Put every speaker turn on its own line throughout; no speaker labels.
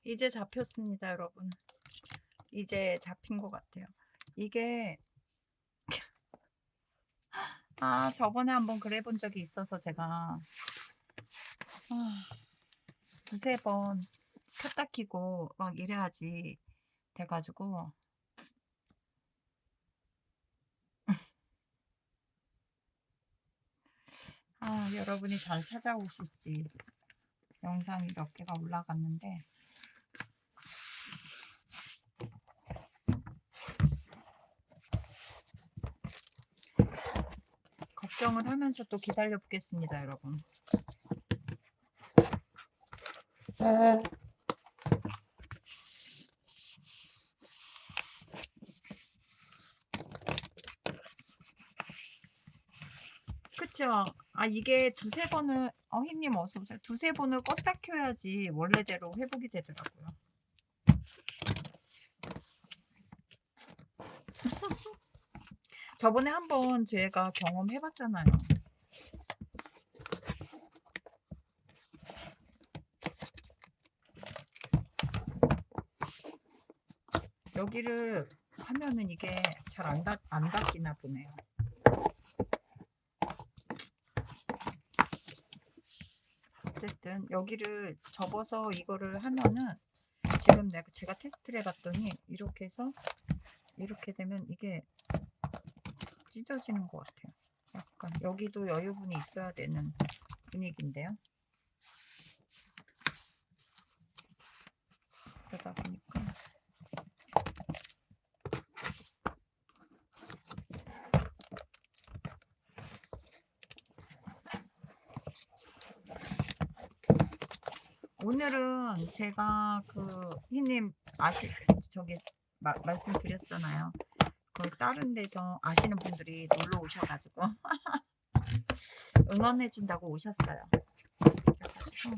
이제 잡혔습니다, 여러분. 이제 잡힌 것 같아요. 이게, 저번에 한번 그래 본 적이 있어서 제가, 두세 번 켰다 키고 막 이래야지 돼가지고, 여러분이 잘 찾아오실지 영상이 몇 개가 올라갔는데, 걱정을 하면서 또 기다려 보겠습니다, 여러분. 그쵸? 이게 두세 번을, 희님 어서오세요. 두세 번을 껐다 켜야지 원래대로 회복이 되더라고요. 저번에 한번 제가 경험해봤잖아요. 여기를 하면은 이게 잘 안 닫히나 보네요. 어쨌든 여기를 접어서 이거를 하면은 지금 제가 테스트를 해봤더니 이렇게 해서 이렇게 되면 이게 찢어지는 것 같아요. 약간 여기도 여유분이 있어야 되는 분위기인데요. 그러다 보니까 오늘은 제가 희님 저기 말씀드렸잖아요. 거기 다른 데서 아시는 분들이 놀러 오셔가지고 응원해준다고 오셨어요. 그래가지고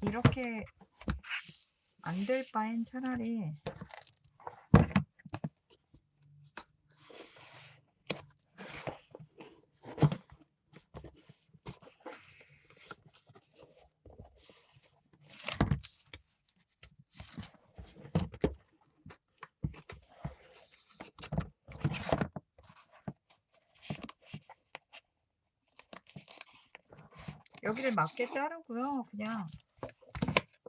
이렇게 안 될 바엔 차라리 여기를 맞게 자르고요. 그냥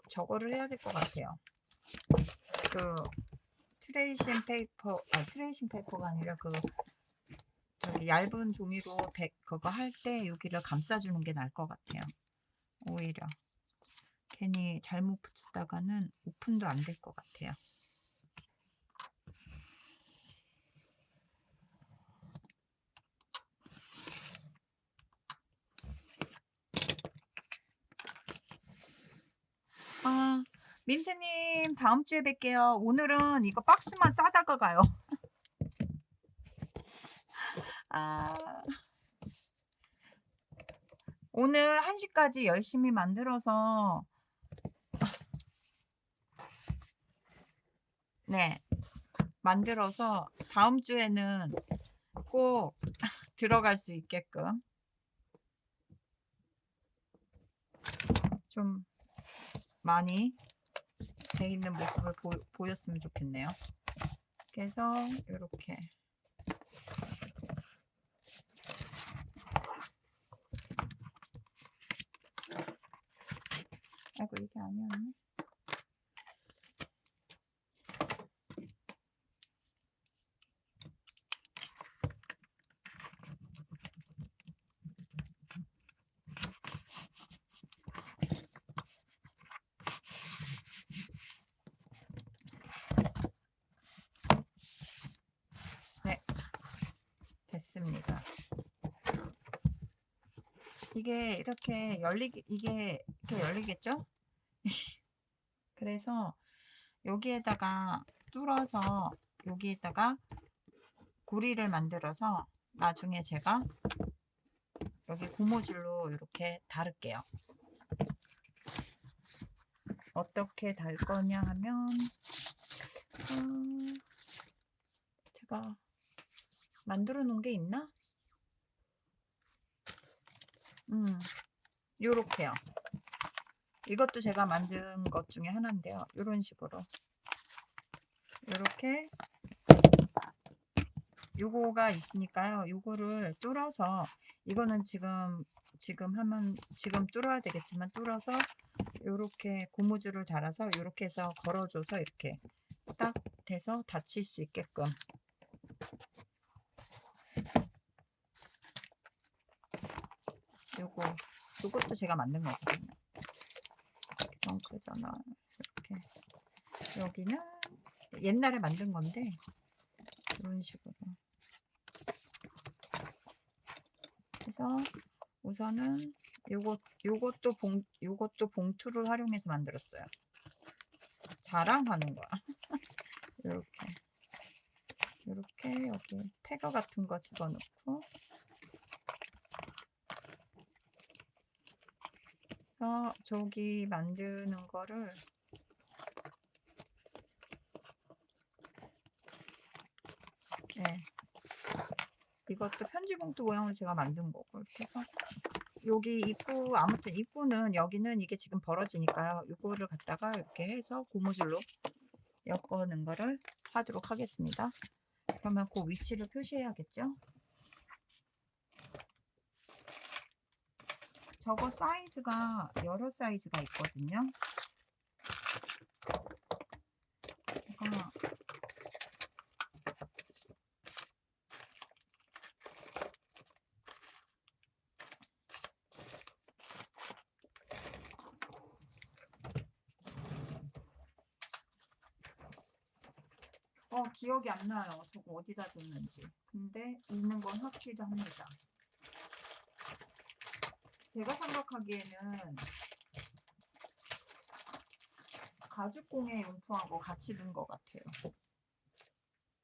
저거를 해야 될 것 같아요. 그 트레이싱 페이퍼가 아니라 저기 얇은 종이로 그거 할 때 여기를 감싸주는 게 나을 것 같아요. 오히려 괜히 잘못 붙였다가는 오픈도 안 될 것 같아요. 민트님 다음 주에 뵐게요. 오늘은 이거 박스만 싸다가 가요. 아, 오늘 1시까지 열심히 만들어서 네, 만들어서 다음 주에는 꼭 들어갈 수 있게끔 좀 많이 돼 있는 모습을 보였으면 좋겠네요. 그래서 이렇게 아이고 이게 아니었네. 네, 됐습니다. 이게 이렇게 열리겠죠? 그래서 여기에다가 뚫어서 여기에다가 고리를 만들어서 나중에 제가 여기 고무줄로 이렇게 달을게요. 어떻게 달 거냐 하면 제가 만들어 놓은 게 있나? 요렇게요. 이것도 제가 만든 것 중에 하나인데요. 요런 식으로 요렇게 요거가 있으니까요. 요거를 뚫어서 이거는 지금 뚫어야 되겠지만 뚫어서 요렇게 고무줄을 달아서 요렇게 해서 걸어줘서 이렇게 딱 돼서 닫힐 수 있게끔 요것도 제가 만든 거거든요. 정크 전원 이렇게 여기는 옛날에 만든 건데 이런 식으로 해서 우선은 요것도 봉투를 활용해서 만들었어요. 자랑하는 거야. 이렇게 여기 태거 같은 거 집어넣고 저기 만드는 거를 네. 이것도 편지 봉투 모양으로 제가 만든 거고 이렇게 해서 여기 입구 아무튼 입구는 여기는 이게 지금 벌어지니까요. 이거를 갖다가 이렇게 해서 고무줄로 엮어는 거를 하도록 하겠습니다. 그러면 그 위치를 표시해야겠죠? 저거 사이즈가 여러 사이즈가 있거든요. 제가 기억이 안 나요. 저거 어디다 뒀는지. 근데 있는 건 확실합니다. 제가 생각하기에는 가죽공예 용품하고 같이 둔 것 같아요.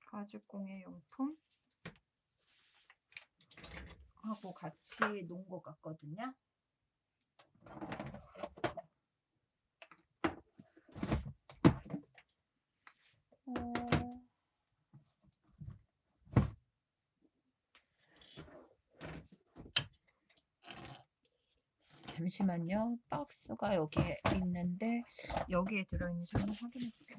가죽공예 용품 하고 같이 놓은 것 같거든요. 잠시만요. 박스가 여기에 있는데 여기에 들어있는지 한번 확인해 볼게요.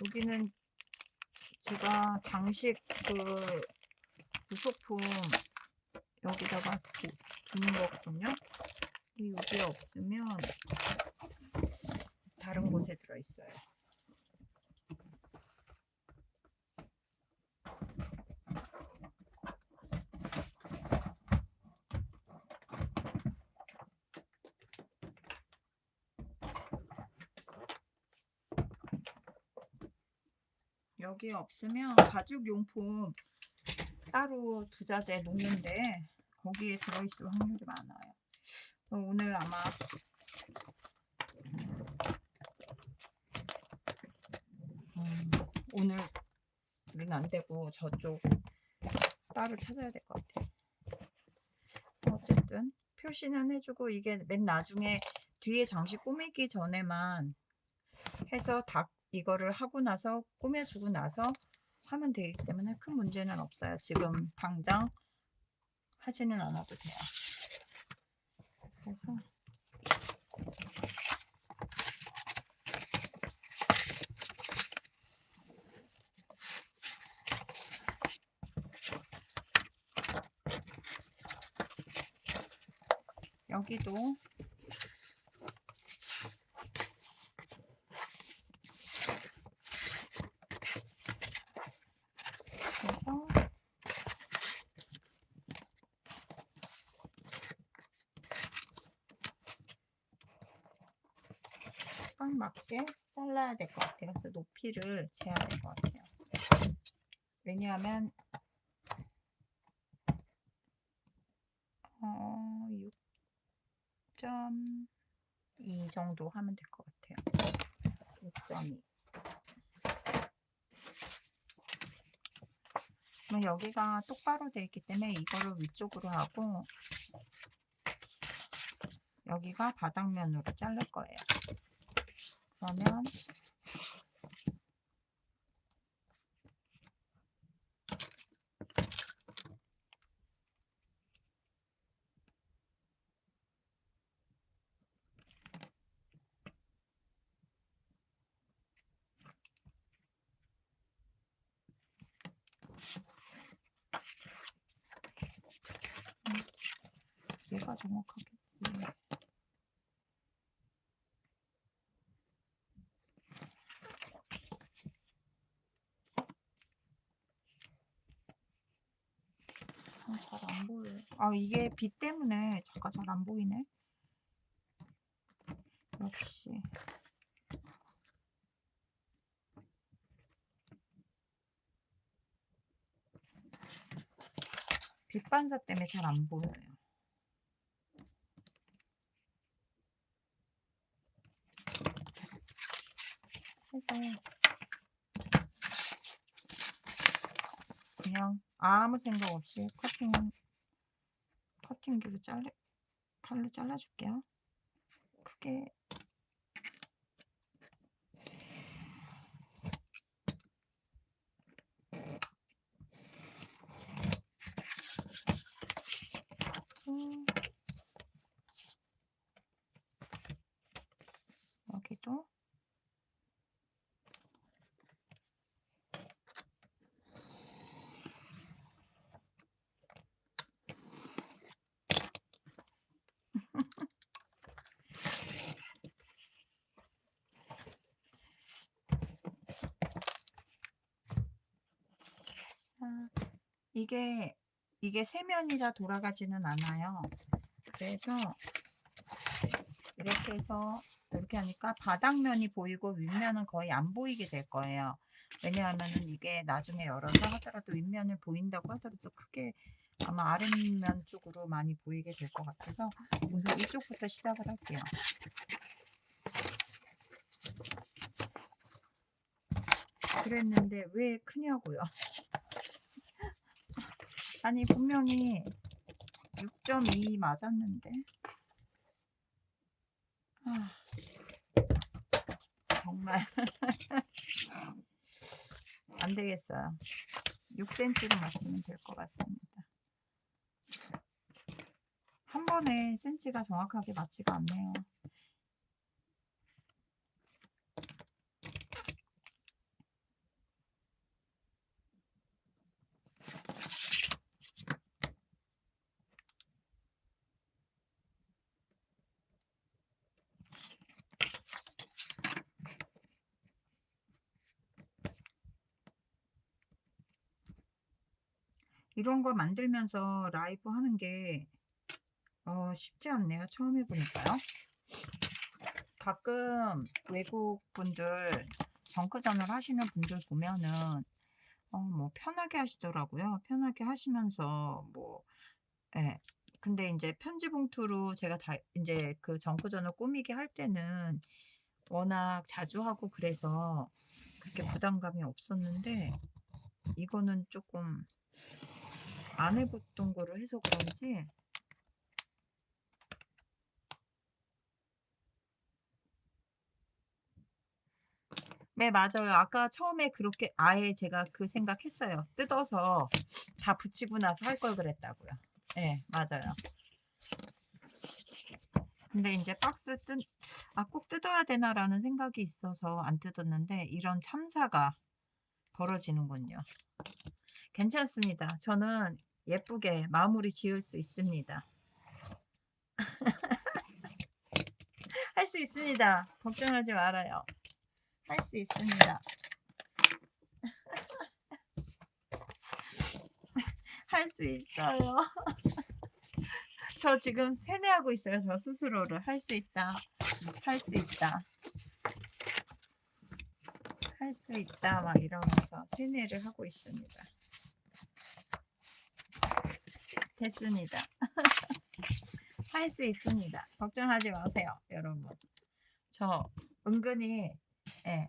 여기는 제가 장식 부속품 여기다가 두는 거거든요. 여기에 없으면 다른 곳에 들어있어요. 여기에 없으면 가죽용품 따로 부자재 놓는데 거기에 들어있을 확률이 많아요. 오늘 아마 오늘은 안 되고 저쪽 따로 찾아야 될 것 같아요. 어쨌든 표시는 해주고 이게 맨 나중에 뒤에 장식 꾸미기 전에만 해서 이거를 하고 나서 꾸며주고 나서 하면 되기 때문에 큰 문제는 없어요. 지금 당장 하지는 않아도 돼요. 그래서 여기도 그래서 딱 맞게 잘라야 될 것 같아요. 그래서 높이를 재야 될 것 같아요. 왜냐하면 6.2 정도 하면 될 것 같아요. 6.2. 그럼 여기가 똑바로 되어 있기 때문에 이거를 위쪽으로 하고 여기가 바닥면으로 자를 거예요. 그러면 얘가 정확하겠지. 잘 안 보여. 아, 이게 빛 때문에 잠깐 잘 안 보이네. 역시. 빛 반사 때문에 잘 안 보여요. 그래서 그냥 아무 생각 없이 커팅기로 칼로 잘라줄게요. 크게. 여기도. 이게 세 면이 다 돌아가지는 않아요. 그래서 이렇게 해서 이렇게 하니까 바닥면이 보이고 윗면은 거의 안 보이게 될 거예요. 왜냐하면은 이게 나중에 열어서 하더라도 윗면을 보인다고 하더라도 크게 아마 아랫면 쪽으로 많이 보이게 될 것 같아서 우선 이쪽부터 시작을 할게요. 그랬는데 왜 크냐고요. 아니 분명히 6.2 맞았는데. 아, 정말 안 되겠어요. 6cm로 맞추면 될 것 같습니다. 한 번에 센치가 정확하게 맞지가 않네요. 이런 거 만들면서 라이브 하는 게 쉽지 않네요. 처음 해보니까요. 가끔 외국 분들 정크전을 하시는 분들 보면은 뭐 편하게 하시더라고요. 편하게 하시면서 뭐 예. 근데 이제 편지 봉투로 제가 다 이제 그 정크전을 꾸미게 할 때는 워낙 자주 하고 그래서 그렇게 부담감이 없었는데 이거는 조금 안 해봤던 거로 해서 그런지. 네, 맞아요. 아까 처음에 그렇게 아예 제가 그 생각했어요. 뜯어서 다 붙이고 나서 할 걸 그랬다고요. 네, 맞아요. 근데 이제 꼭 뜯어야 되나라는 생각이 있어서 안 뜯었는데 이런 참사가 벌어지는군요. 괜찮습니다. 저는 예쁘게 마무리 지을 수 있습니다. 할 수 있습니다. 걱정하지 말아요. 할 수 있습니다. 할 수 있어요. 저 지금 세뇌하고 있어요. 저 스스로를. 할 수 있다. 할 수 있다. 할 수 있다. 막 이러면서 세뇌를 하고 있습니다. 됐습니다. 할 수 있습니다. 걱정하지 마세요, 여러분. 저 은근히 예.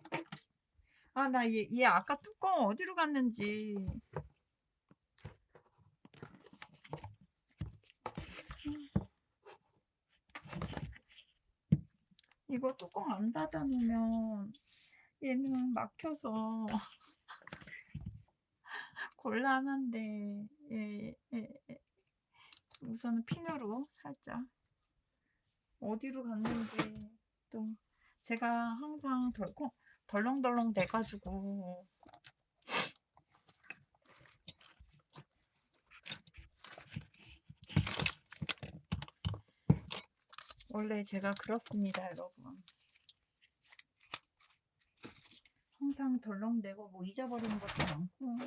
아, 나 얘 아까 뚜껑 어디로 갔는지. 이거 뚜껑 안 닫아 놓으면 얘는 막혀서 곤란한데. 예, 예. 우선은 핀으로 살짝 어디로 갔는지. 또 제가 항상 덜렁덜렁 돼가지고. 원래 제가 그렇습니다, 여러분. 항상 덜렁대고 뭐 잊어버리는 것도 많고.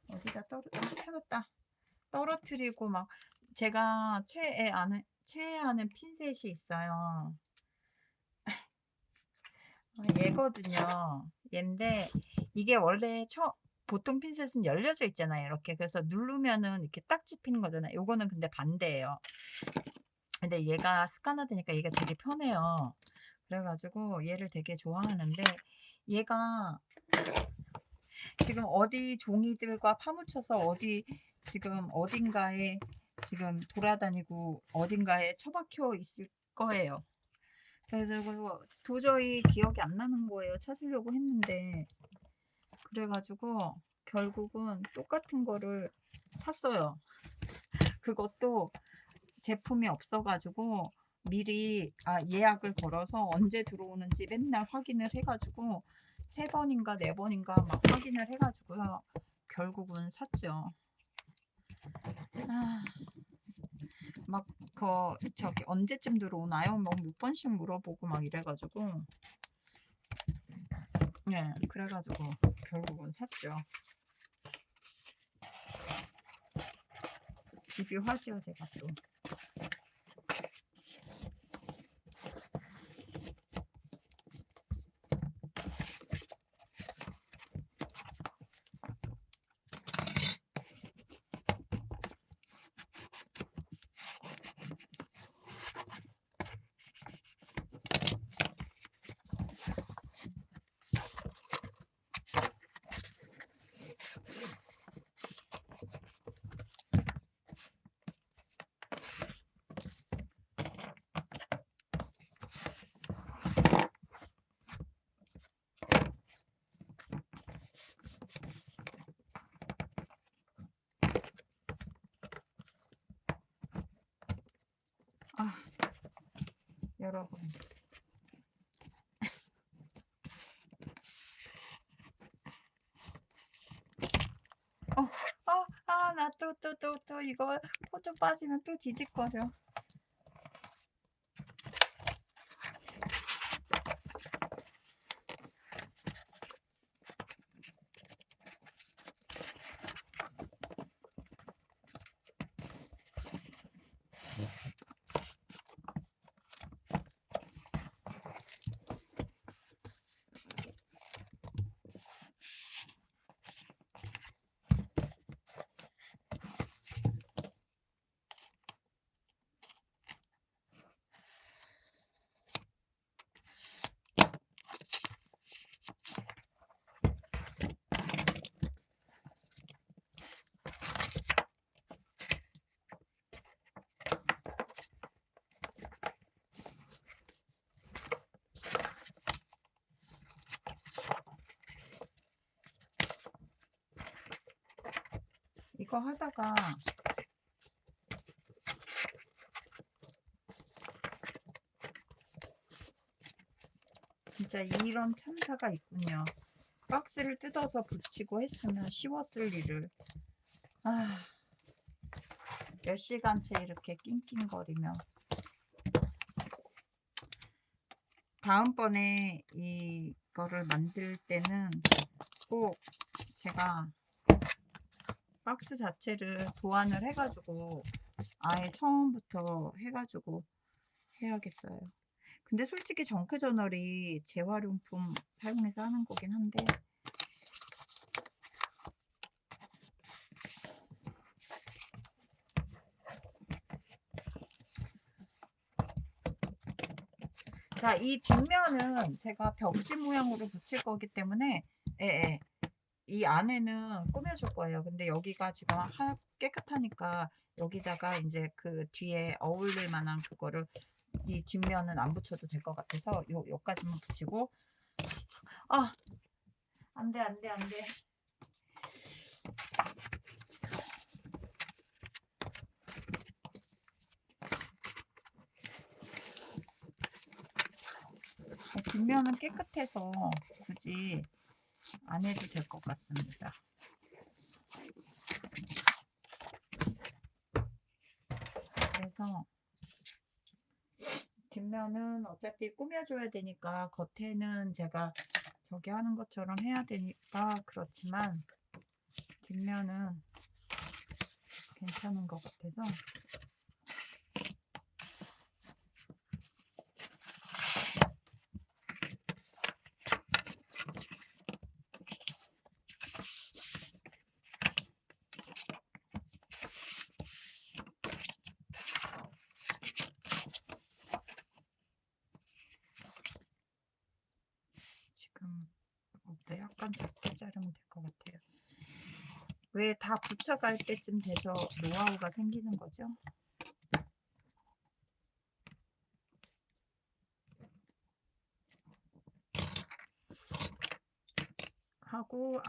어디다 찾았다. 떨어뜨리고 막. 제가 최애하는 핀셋이 있어요. 얘거든요. 얘인데 이게 원래 보통 핀셋은 열려져 있잖아요. 이렇게. 그래서 누르면은 이렇게 딱 집히는 거잖아요. 요거는 근데 반대예요. 근데 얘가 습관화되니까 얘가 되게 편해요. 그래가지고 얘를 되게 좋아하는데, 얘가 지금 어디 종이들과 파묻혀서 지금 어딘가에 지금 돌아다니고 어딘가에 처박혀 있을 거예요. 그래서 도저히 기억이 안 나는 거예요. 찾으려고 했는데. 그래가지고 결국은 똑같은 거를 샀어요. 그것도 제품이 없어가지고 미리 예약을 걸어서 언제 들어오는지 맨날 확인을 해가지고 3번인가 4번인가 막 확인을 해가지고요. 결국은 샀죠. 막 저기 언제쯤 들어오나요? 뭐 몇 번씩 물어보고 막 이래가지고. 네, 그래가지고 결국은 샀죠. 집요하지요, 제가 또. 여러분. 나 또 이거 코드 빠지면 또 뒤집거려. 이거 하다가 진짜 이런 참사가 있군요. 박스를 뜯어서 붙이고 했으면 쉬웠을 일을. 몇 시간째 이렇게 낑낑거리며. 다음번에 이거를 만들 때는 꼭 제가 박스 자체를 도안을 해가지고 아예 처음부터 해가지고 해야겠어요. 근데 솔직히 정크저널이 재활용품 사용해서 하는 거긴 한데, 자, 이 뒷면은 제가 벽지 모양으로 붙일 거기 때문에 예, 예. 이 안에는 꾸며줄 거예요. 근데 여기가 지금 깨끗하니까 여기다가 이제 그 뒤에 어울릴 만한 그거를 이 뒷면은 안 붙여도 될 것 같아서 요까지만 붙이고 아, 안 돼, 안 돼, 안 돼. 뒷면은 깨끗해서 굳이 안 해도 될 것 같습니다. 그래서 뒷면은 어차피 꾸며줘야 되니까 겉에는 제가 저기 하는 것처럼 해야 되니까 그렇지만 뒷면은 괜찮은 것 같아서 지금 이것도 약간 작게 자르면 될 것 같아요. 왜 다 붙여갈 때쯤 돼서 노하우가 생기는 거죠? 하고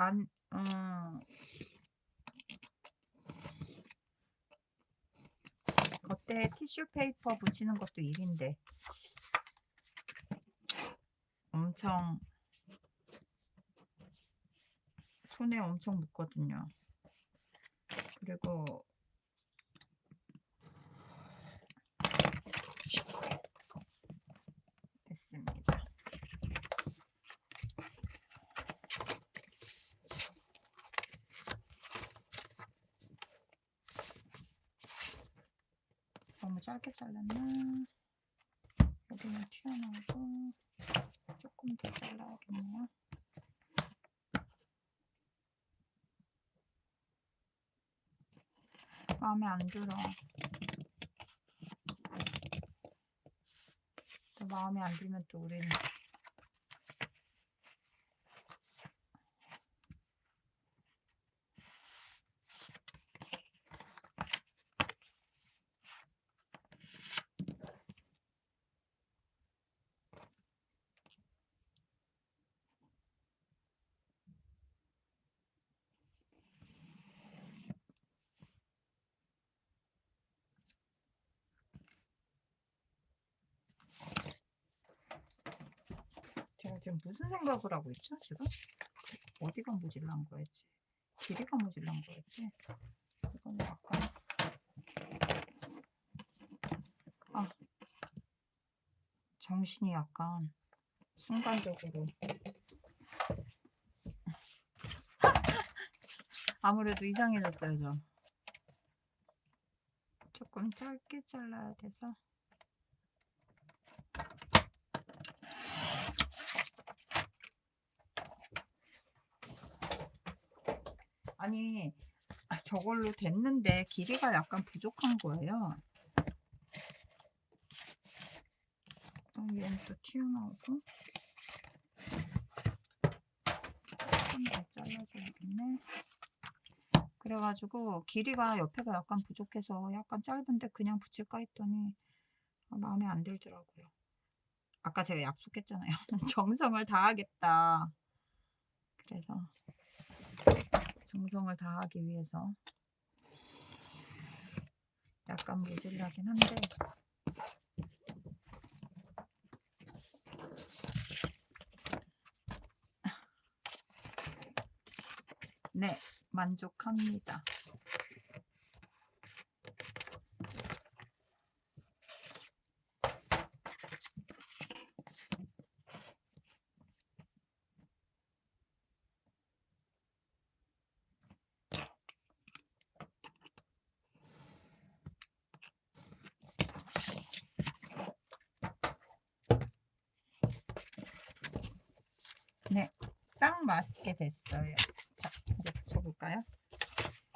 겉에 티슈 페이퍼 붙이는 것도 일인데 엄청 손에 엄청 묻거든요. 그리고 됐습니다. 너무 짧게 잘랐나? 여기는 튀어나오고 조금 더 잘라야겠네요. 마음에 안 들어. 또 마음에 안 들면 또 우리는 제가 지금 무슨 생각을 하고 있죠? 지금 어디가 모질란 거였지? 길이가 모질란 거였지? 이건 약간 정신이 약간 순간적으로 아무래도 이상해졌어요. 저 조금 짧게 잘라야 돼서 아니 저걸로 됐는데 길이가 약간 부족한 거예요. 얘는 또 튀어나오고 좀 더 잘라줘야겠네. 그래가지고 길이가 옆에가 약간 부족해서 약간 짧은데 그냥 붙일까 했더니 마음에 안 들더라고요. 아까 제가 약속했잖아요. 정성을 다하겠다. 그래서 정성을 다하기 위해서 약간 모질라긴 한데 네, 만족합니다. 네, 딱 맞게 됐어요. 자, 이제 붙여볼까요?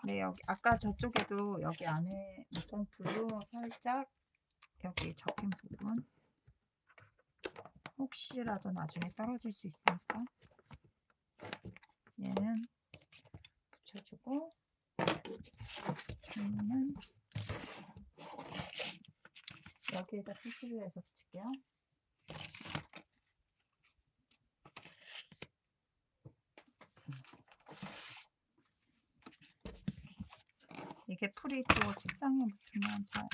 네, 여기 아까 저쪽에도 여기 안에 목공풀로 살짝 여기 접힌 부분 혹시라도 나중에 떨어질 수 있으니까 얘는 붙여주고 종이는 여기에다 표시를 해서 붙일게요. 이게 풀이 또 책상에 붙으면 잘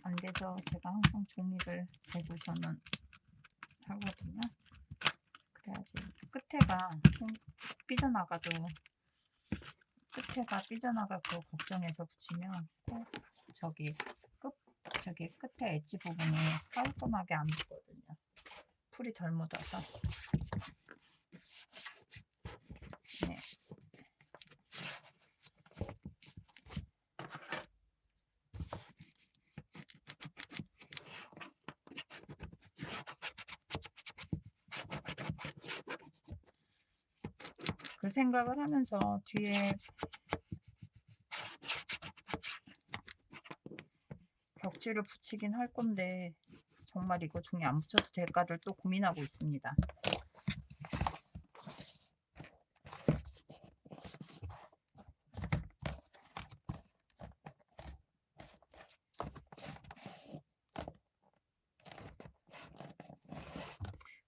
안 돼서 제가 항상 종이를 대고 저는 하거든요. 그래야지 끝에가 삐져나가도 끝에가 삐져나갈 거 걱정해서 붙이면 꼭 저기 끝에 엣지 부분이 깔끔하게 안 붙거든요. 풀이 덜 묻어서. 네. 그 생각을 하면서 뒤에 벽지를 붙이긴 할 건데 정말 이거 종이 안 붙여도 될까를 또 고민하고 있습니다.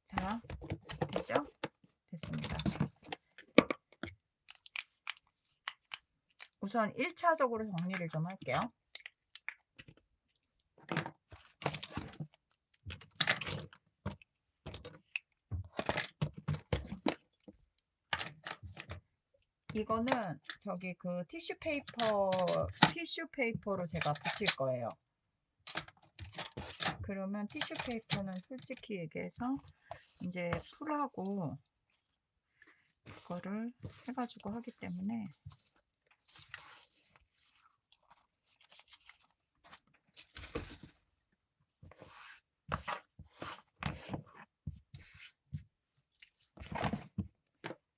자, 됐죠? 됐습니다. 우선 1차적으로 정리를 좀 할게요. 이거는 저기 그 티슈 페이퍼로 제가 붙일 거예요. 그러면 티슈 페이퍼는 솔직히 얘기해서 이제 풀하고 그거를 해가지고 하기 때문에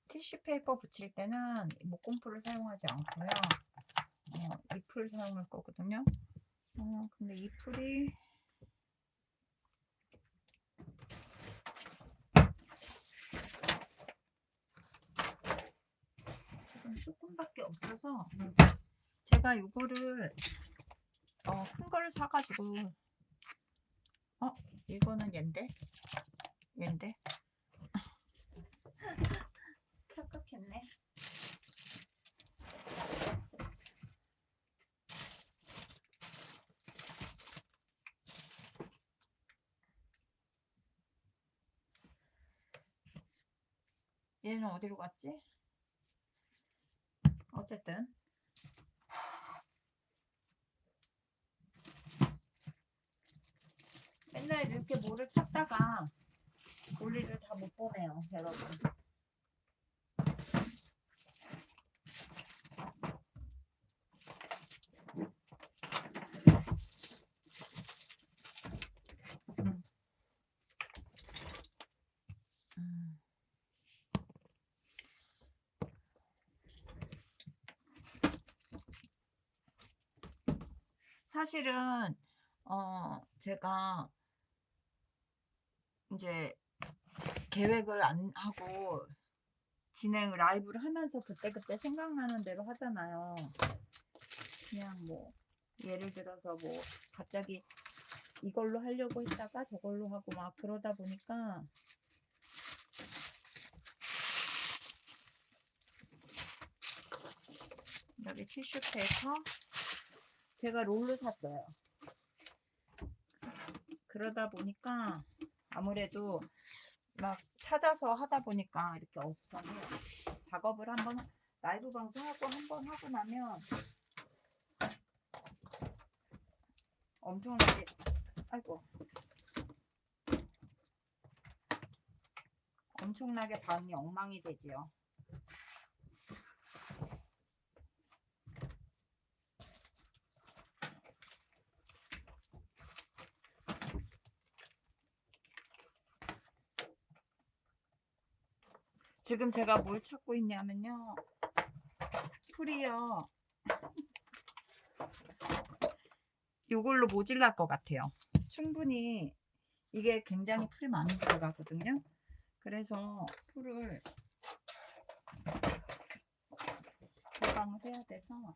티슈 페이퍼 붙일 때는 목공풀을 사용하지 않고요. 이 풀 사용할 거거든요. 근데 이 풀이 지금 조금밖에 없어서 제가 이거를 큰 거를 사가지고 이거는 옌데 착각했네. 얘는 어디로 갔지? 어쨌든 맨날 이렇게 뭐를 찾다가 우리를 다 못 보내요, 여러분. 사실은 제가 이제 계획을 안 하고 라이브를 하면서 그때그때 생각나는 대로 하잖아요. 그냥 뭐 예를 들어서 뭐 갑자기 이걸로 하려고 했다가 저걸로 하고 막 그러다 보니까 여기 티슈 페이퍼 제가 롤로 샀어요. 그러다 보니까 아무래도 막 찾아서 하다 보니까 이렇게 없어서 작업을 한번 라이브 방송하고 한번 하고 나면 엄청나게 엄청나게 방이 엉망이 되지요. 지금 제가 뭘 찾고 있냐면요. 풀이요. 요걸로 모질랄 것 같아요. 충분히 이게 굉장히 풀이 많이 들어가거든요. 그래서 풀을 보강을 해야 돼서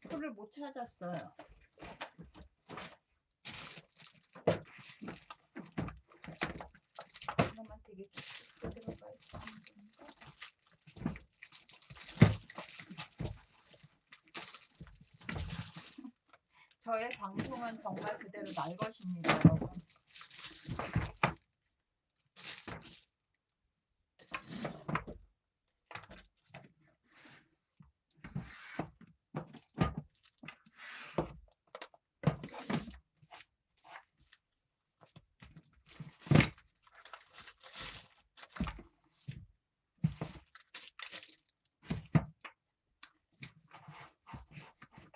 풀을 못 찾았어요. 그러면 되게 깊게 들어가 있는 건가? 저의 방송은 정말 그대로 날 것입니다, 여러분.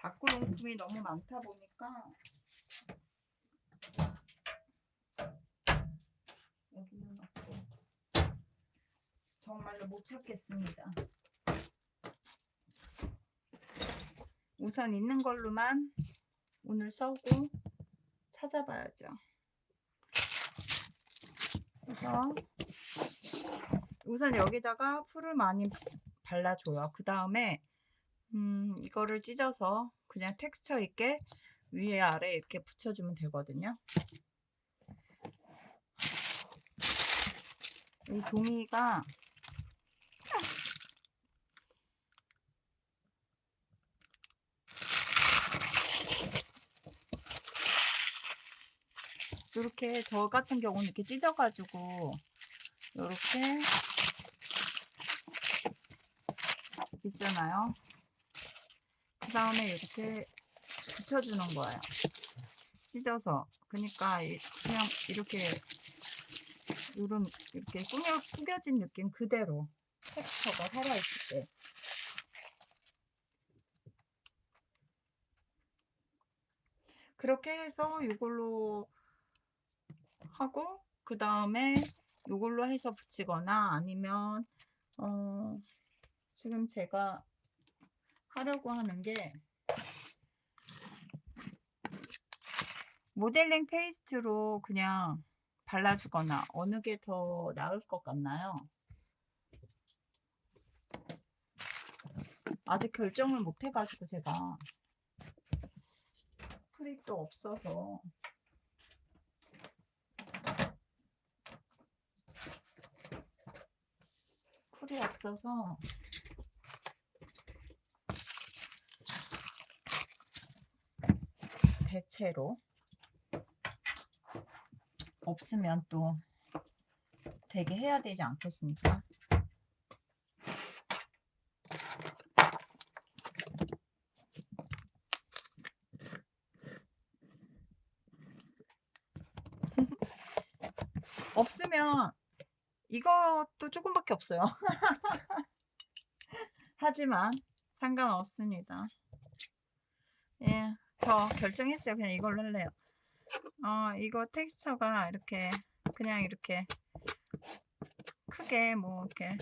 다꾸용품이 너무 많다 보니까 여기는 없고 정말로 못 찾겠습니다. 우선 있는 걸로만 오늘 써고 찾아봐야죠. 그래서 우선 여기다가 풀을 많이 발라줘요. 그 다음에 이거를 찢어서 그냥 텍스처 있게 위에 아래 이렇게 붙여주면 되거든요. 이 종이가 이렇게 저 같은 경우는 이렇게 찢어가지고 이렇게 있잖아요. 그 다음에 이렇게 붙여주는 거예요. 찢어서. 그러니까 그냥 이렇게 이렇게 구겨진 느낌 그대로 텍스처가 살아있을 때. 그렇게 해서 이걸로 하고 그 다음에 이걸로 해서 붙이거나 아니면 지금 제가 하려고 하는 게 모델링 페이스트로 그냥 발라주거나 어느 게 더 나을 것 같나요? 아직 결정을 못 해가지고 제가 풀이 또 없어서 대체로 없으면 또 되게 해야 되지 않겠습니까? 없으면 이것도 조금밖에 없어요. 하지만 상관없습니다. 예, 저 결정했어요. 그냥 이걸로 할래요. 이거 텍스처가 이렇게 그냥 이렇게 크게 뭐 이렇게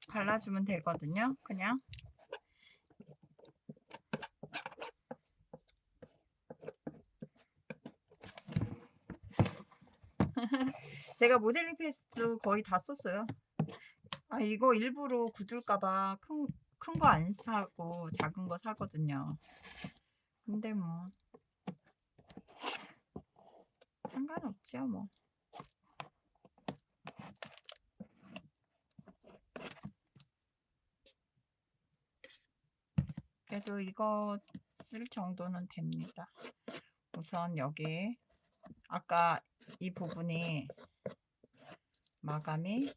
발라주면 되거든요. 그냥 제가 모델링 페이스도 거의 다 썼어요. 이거 일부러 굳을까봐 큰 거 안 사고 작은 거 사거든요. 근데 뭐 상관없죠 뭐. 그래도 이거 쓸 정도는 됩니다. 우선 여기 아까 이 부분이 마감이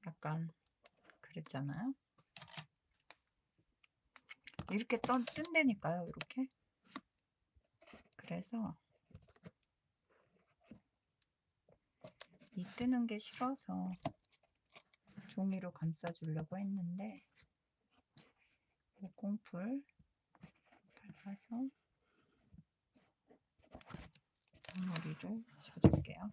약간 그랬잖아요. 이렇게 뜬다니까요. 이렇게. 그래서 이 뜨는 게 싫어서 종이로 감싸 주려고 했는데 목공풀 밟아서 덩어리를 쳐줄게요.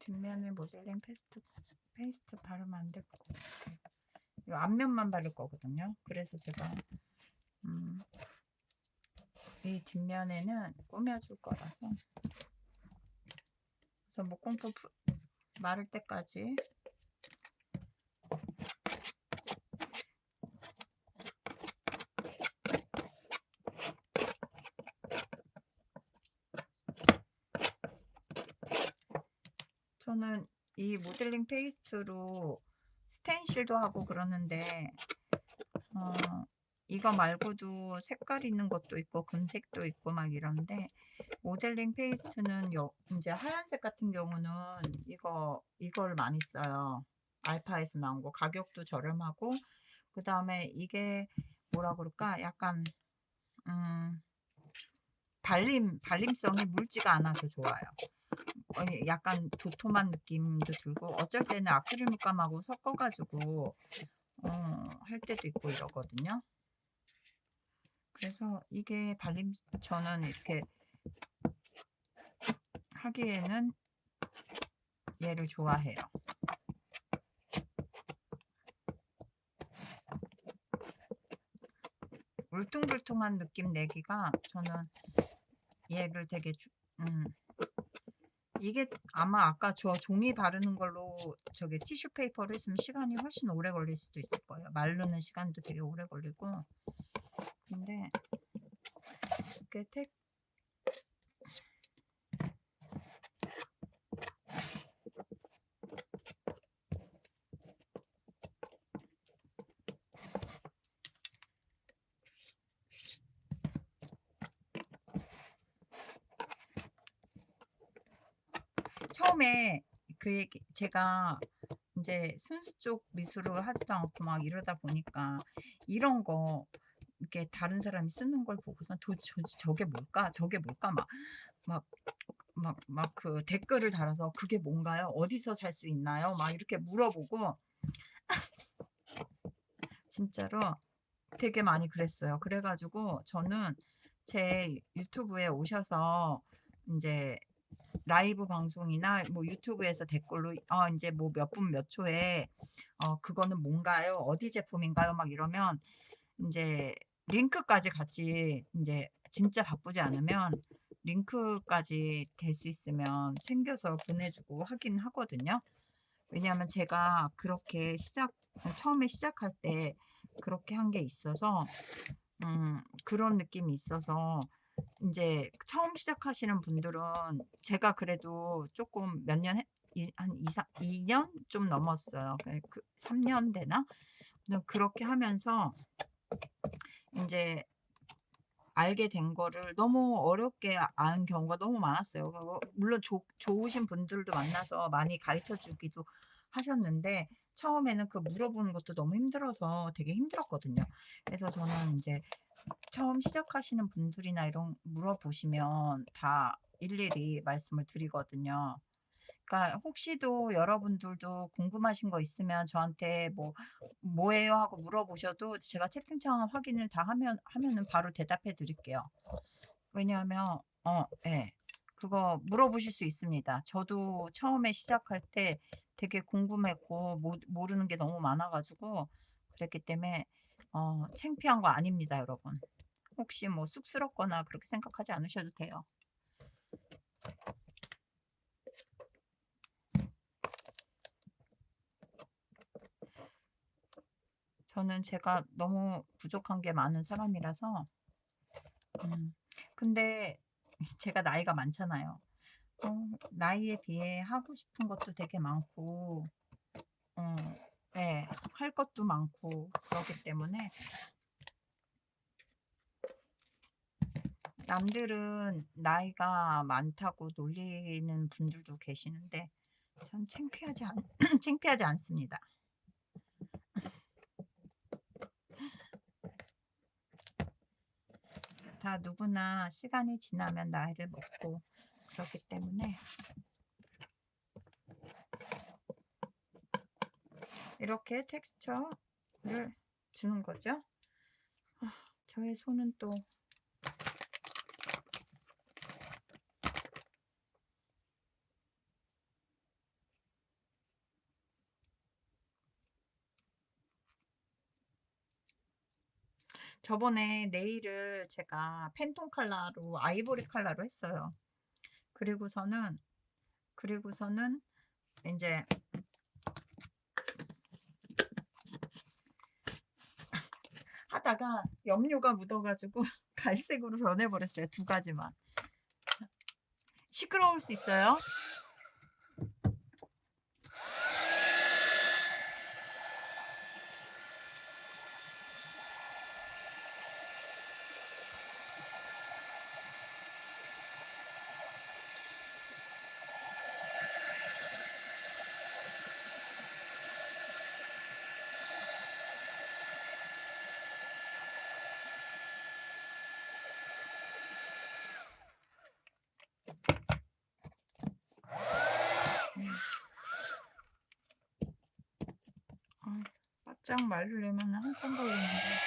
뒷면에 모델링 페이스트 바르면 안 될 것 같아요. 이 앞면만 바를 거거든요. 그래서 제가 이 뒷면에는 꾸며줄 거라서, 그래서 목공풀 마를 때까지 저는 이 모델링 페이스트로 스텐실도 하고 그러는데 이거 말고도 색깔 있는 것도 있고 금색도 있고 막 이런데, 모델링 페이스트는 이제 하얀색 같은 경우는 이걸 많이 써요. 알파에서 나온 거. 가격도 저렴하고, 그 다음에 이게 뭐라 그럴까, 약간 발림성이 mul지가 않아서 좋아요. 약간 도톰한 느낌도 들고, 어쩔 때는 아크릴 물감하고 섞어가지고 할 때도 있고 이러거든요. 그래서 이게 저는 이렇게 하기에는 얘를 좋아해요. 울퉁불퉁한 느낌 내기가 저는 얘를 되게 이게 아마 아까 저 종이 바르는 걸로 저기 티슈 페이퍼를 했으면 시간이 훨씬 오래 걸릴 수도 있을 거예요. 마르는 시간도 되게 오래 걸리고. 근데 이렇게 처음에 제가 이제 순수 쪽 미술을 하지도 않고 막 이러다 보니까 이런 거 이렇게 다른 사람이 쓰는 걸 보고서 도대체 저게 뭘까? 저게 뭘까? 막 그 댓글을 달아서 그게 뭔가요? 어디서 살 수 있나요? 막 이렇게 물어보고 진짜로 되게 많이 그랬어요. 그래가지고 저는 제 유튜브에 오셔서 이제 라이브 방송이나 뭐 유튜브에서 댓글로 이제 뭐 몇 분 몇 초에 그거는 뭔가요? 어디 제품인가요? 막 이러면 이제 링크까지 같이, 이제 진짜 바쁘지 않으면 링크까지 될 수 있으면 챙겨서 보내주고 하긴 하거든요. 왜냐하면 제가 그렇게 처음에 시작할 때 그렇게 한 게 있어서 그런 느낌이 있어서, 이제 처음 시작하시는 분들은 제가 그래도 조금 몇 년 한 2년 좀 넘었어요. 3년 되나? 그렇게 하면서 이제 알게 된 거를 너무 어렵게 아는 경우가 너무 많았어요. 물론 좋으신 분들도 만나서 많이 가르쳐 주기도 하셨는데, 처음에는 그 물어보는 것도 너무 힘들어서 되게 힘들었거든요. 그래서 저는 이제 처음 시작하시는 분들이나 이런 물어보시면 다 일일이 말씀을 드리거든요. 그러니까 혹시도 여러분들도 궁금하신 거 있으면 저한테 뭐예요 하고 물어보셔도 제가 채팅창 확인을 다 하면은 바로 대답해 드릴게요. 왜냐하면 예. 그거 물어보실 수 있습니다. 저도 처음에 시작할 때 되게 궁금했고 모르는 게 너무 많아 가지고 그랬기 때문에 창피한 거 아닙니다, 여러분. 혹시 뭐 쑥스럽거나 그렇게 생각하지 않으셔도 돼요. 저는 제가 너무 부족한 게 많은 사람이라서. 음. 근데 제가 나이가 많잖아요. 나이에 비해 하고 싶은 것도 되게 많고 어 예. 할 것도 많고 그러기 때문에 남들은 나이가 많다고 놀리는 분들도 계시는데 전 창피하지 않 창피하지 않습니다. 다 누구나 시간이 지나면 나이를 먹고 그렇기 때문에 이렇게 텍스처를 주는 거죠. 아, 저의 손은 또 저번에 네일을 제가 팬톤 컬러로 아이보리 컬러로 했어요. 그리고서는 그리고서는 인제 하다가 염료가 묻어 가지고 갈색으로 변해 버렸어요, 두 가지만. 시끄러울 수 있어요. 아, 바짝 마르려면 한참 걸리는데.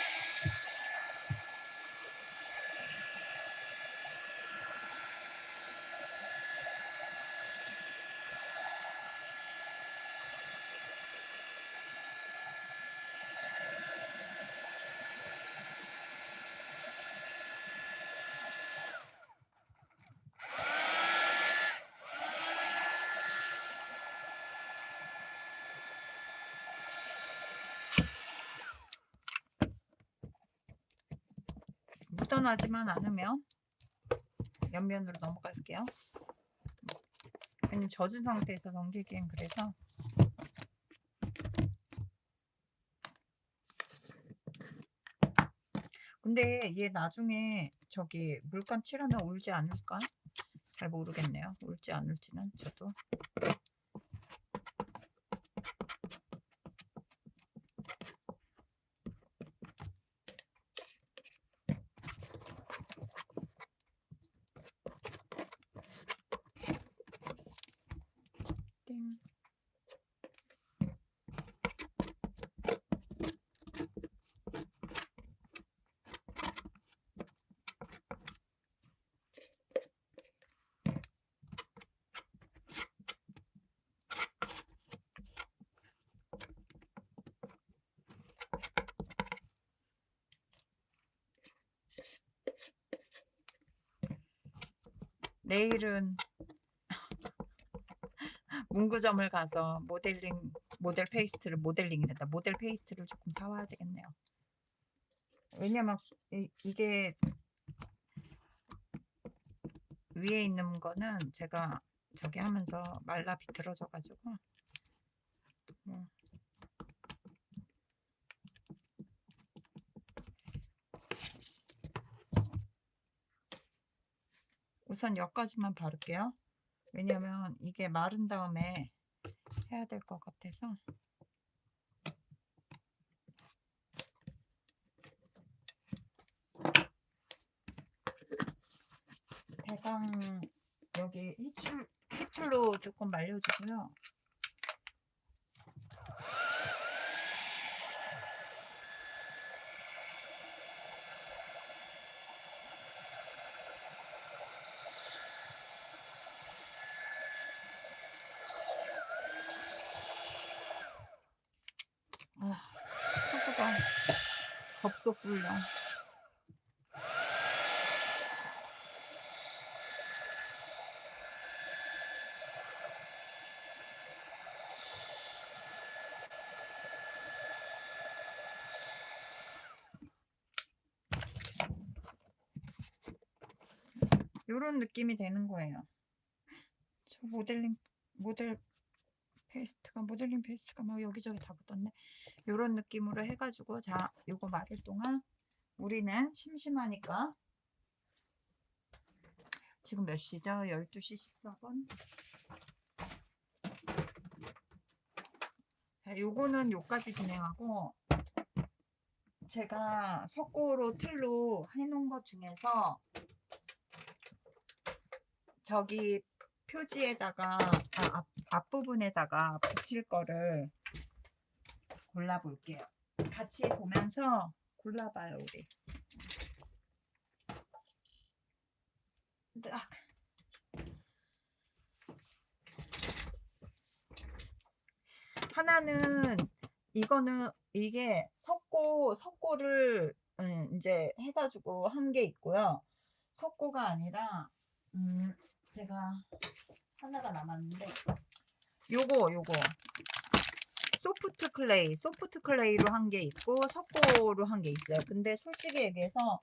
묻어나지만 않으면 옆면으로 넘어갈게요. 왜냐면 젖은 상태에서 넘기기엔 그래서. 근데 얘 나중에 저기 물감 칠하면 울지 않을까? 잘 모르겠네요. 울지 않을지는 저도. 띵. 내일은 문구점을 가서 모델 페이스트를 조금 사와야 되겠네요. 왜냐면 이게 위에 있는 거는 제가 저기 하면서 말라 비틀어져 가지고 뭐 우선 여기까지만 바를게요. 왜냐면 이게 마른 다음에 해야 될 것 같아서. 대강 여기 히툴로 조금 말려주고요. 아, 피부가 접속 불량. 요런 느낌이 되는 거예요. 저 모델링 페이스트가 막 여기저기 다 붙었네. 요런 느낌으로 해가지고, 자, 요거 마를 동안 우리는 심심하니까, 지금 몇 시죠? 12시 14분. 자, 요거는 요까지 진행하고, 제가 석고로 틀로 해놓은 것 중에서 저기 표지에다가 앞부분에다가 붙일 거를 골라볼게요. 같이 보면서 골라봐요, 우리. 딱. 하나는 이게 석고를 이제 해가지고 한 게 있고요. 석고가 아니라 제가 하나가 남았는데 요거 소프트 클레이로 한 게 있고 석고로 한 게 있어요. 근데 솔직히 얘기해서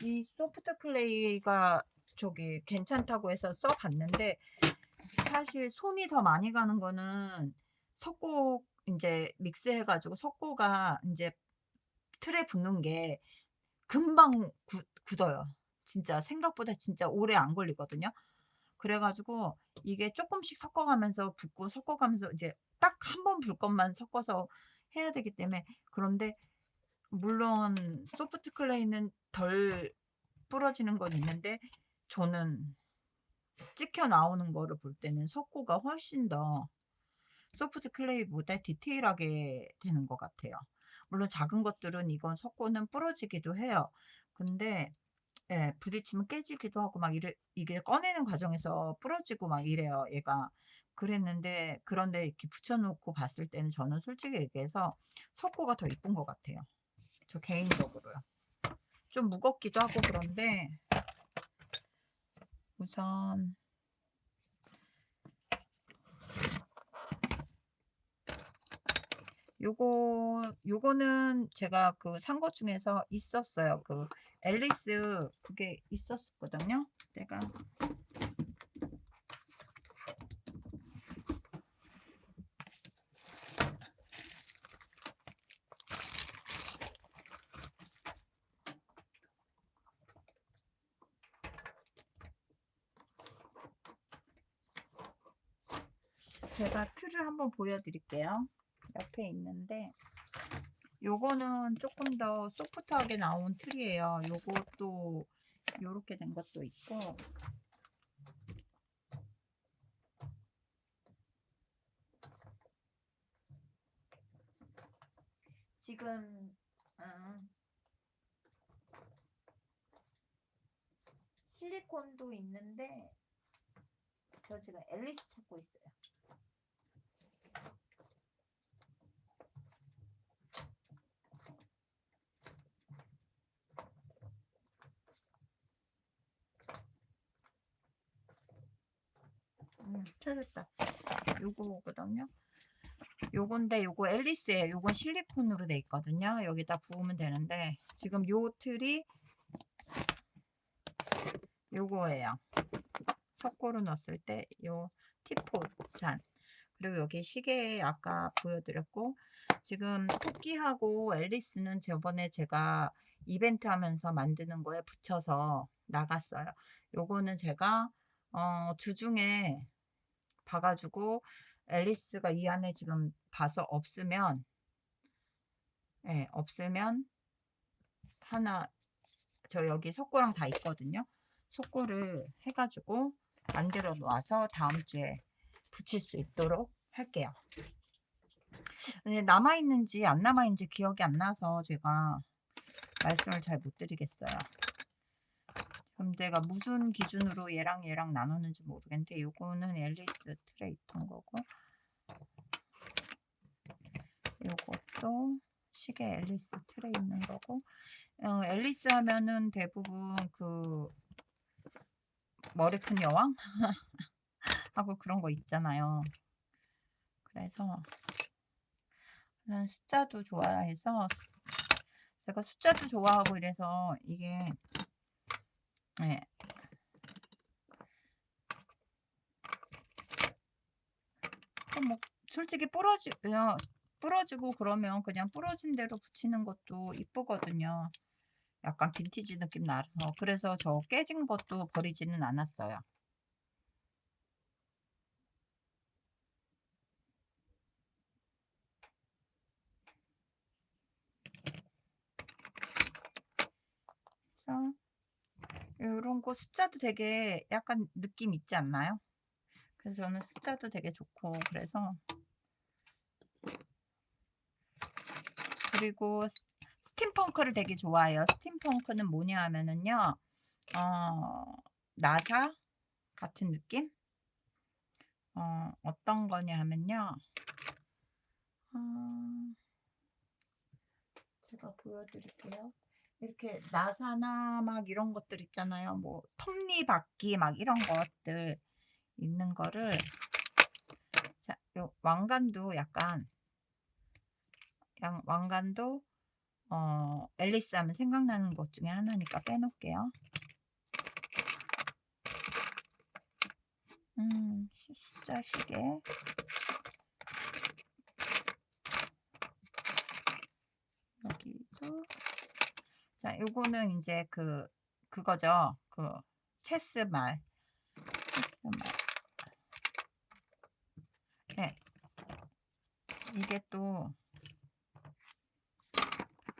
이 소프트 클레이가 저기 괜찮다고 해서 써봤는데 사실 손이 더 많이 가는 거는 석고 이제 믹스해가지고 석고가 이제 틀에 붙는 게 금방 굳어요. 진짜 생각보다 진짜 오래 안 걸리거든요. 그래가지고 이게 조금씩 섞어가면서 붓고 섞어가면서 이제 딱 한 번 불 것만 섞어서 해야 되기 때문에. 그런데 물론 소프트 클레이는 덜 부러지는 건 있는데 저는 찍혀 나오는 거를 볼 때는 석고가 훨씬 더 소프트 클레이보다 디테일하게 되는 것 같아요. 물론 작은 것들은 이건 석고는 부러지기도 해요. 근데 예, 부딪히면 깨지기도 하고 막 이게 꺼내는 과정에서 부러지고 막 이래요, 얘가. 그런데 이렇게 붙여놓고 봤을 때는 저는 솔직히 얘기해서 석고가 더 이쁜 것 같아요. 저 개인적으로요. 좀 무겁기도 하고 그런데 우선 요거는 제가 그 산 것 중에서 있었어요. 그 앨리스 그게 있었거든요. 내가 틀을 한번 보여드릴게요. 옆에 있는데 요거는 조금 더 소프트하게 나온 틀이에요. 요것도 요렇게 된 것도 있고 지금 실리콘도 있는데 저 지금 앨리스 찾고 있어요. 찾았다. 요거거든요. 요거 앨리스예요. 요건 실리콘으로 돼 있거든요. 여기다 부으면 되는데 지금 요 틀이 요거예요. 석고로 넣었을 때 요 티포 잔. 그리고 여기 시계 아까 보여드렸고 지금 토끼하고 앨리스는 저번에 제가 이벤트 하면서 만드는 거에 붙여서 나갔어요. 요거는 제가 주중에 봐가지고 앨리스가 이 안에 지금 봐서 없으면 없으면 하나 저 여기 석고랑 다 있거든요. 석고를 해가지고 만들어 놓아서 다음 주에 붙일 수 있도록 할게요. 남아있는지 안 남아있는지 기억이 안 나서 제가 말씀을 잘 못 드리겠어요. 그럼 제가 무슨 기준으로 얘랑 나누는지 모르겠는데 요거는 앨리스 틀에 있던 거고 요것도 시계 앨리스 틀에 있는 거고 앨리스 하면은 대부분 그 머리 큰 여왕 하고 그런 거 있잖아요. 그래서 저는 숫자도 좋아해서, 제가 숫자도 좋아하고 이래서 이게 뭐 솔직히 부러지고 그러면 그냥 부러진 대로 붙이는 것도 이쁘거든요. 약간 빈티지 느낌 나서. 그래서 저 깨진 것도 버리지는 않았어요. 그래서 요런 거 숫자도 되게 약간 느낌 있지 않나요? 그래서 저는 숫자도 되게 좋고 그래서. 그리고 스팀펑크를 되게 좋아해요. 스팀펑크는 뭐냐 하면은요. 나사 같은 느낌? 어떤 거냐 하면요. 어, 제가 보여드릴게요. 이렇게 나사나 막 이런 것들 있잖아요. 뭐 톱니바퀴 막 이런 것들 있는 거를. 자, 요 왕관도 약간 왕관도 앨리스 하면 생각나는 것 중에 하나니까 빼놓을게요. 숫자 시계. 여기도. 자, 요거는 이제 그거죠. 체스말. 체스말. 네. 이게 또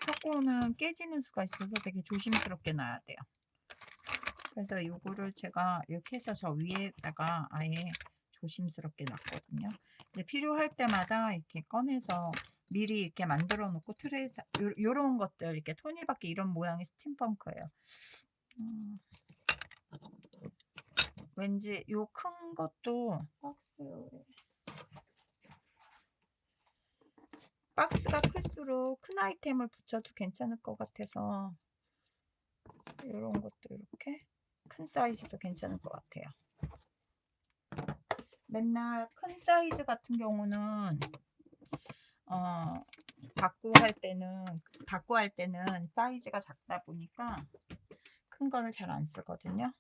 섞고는 깨지는 수가 있어서 되게 조심스럽게 놔야 돼요. 그래서 요거를 제가 이렇게 해서 저 위에다가 아예 조심스럽게 놨거든요. 근데 필요할 때마다 이렇게 꺼내서 미리 이렇게 만들어 놓고 트레이 요런 것들 이렇게 톱니바퀴 이런 모양의 스팀펑크예요. 왠지 요 큰 것도 박스가 클수록 큰 아이템을 붙여도 괜찮을 것 같아서 이런 것도 이렇게 큰 사이즈도 괜찮을 것 같아요. 맨날 큰 사이즈 같은 경우는 다꾸 할 때는 사이즈가 작다 보니까 큰 거를 잘 안 쓰거든요.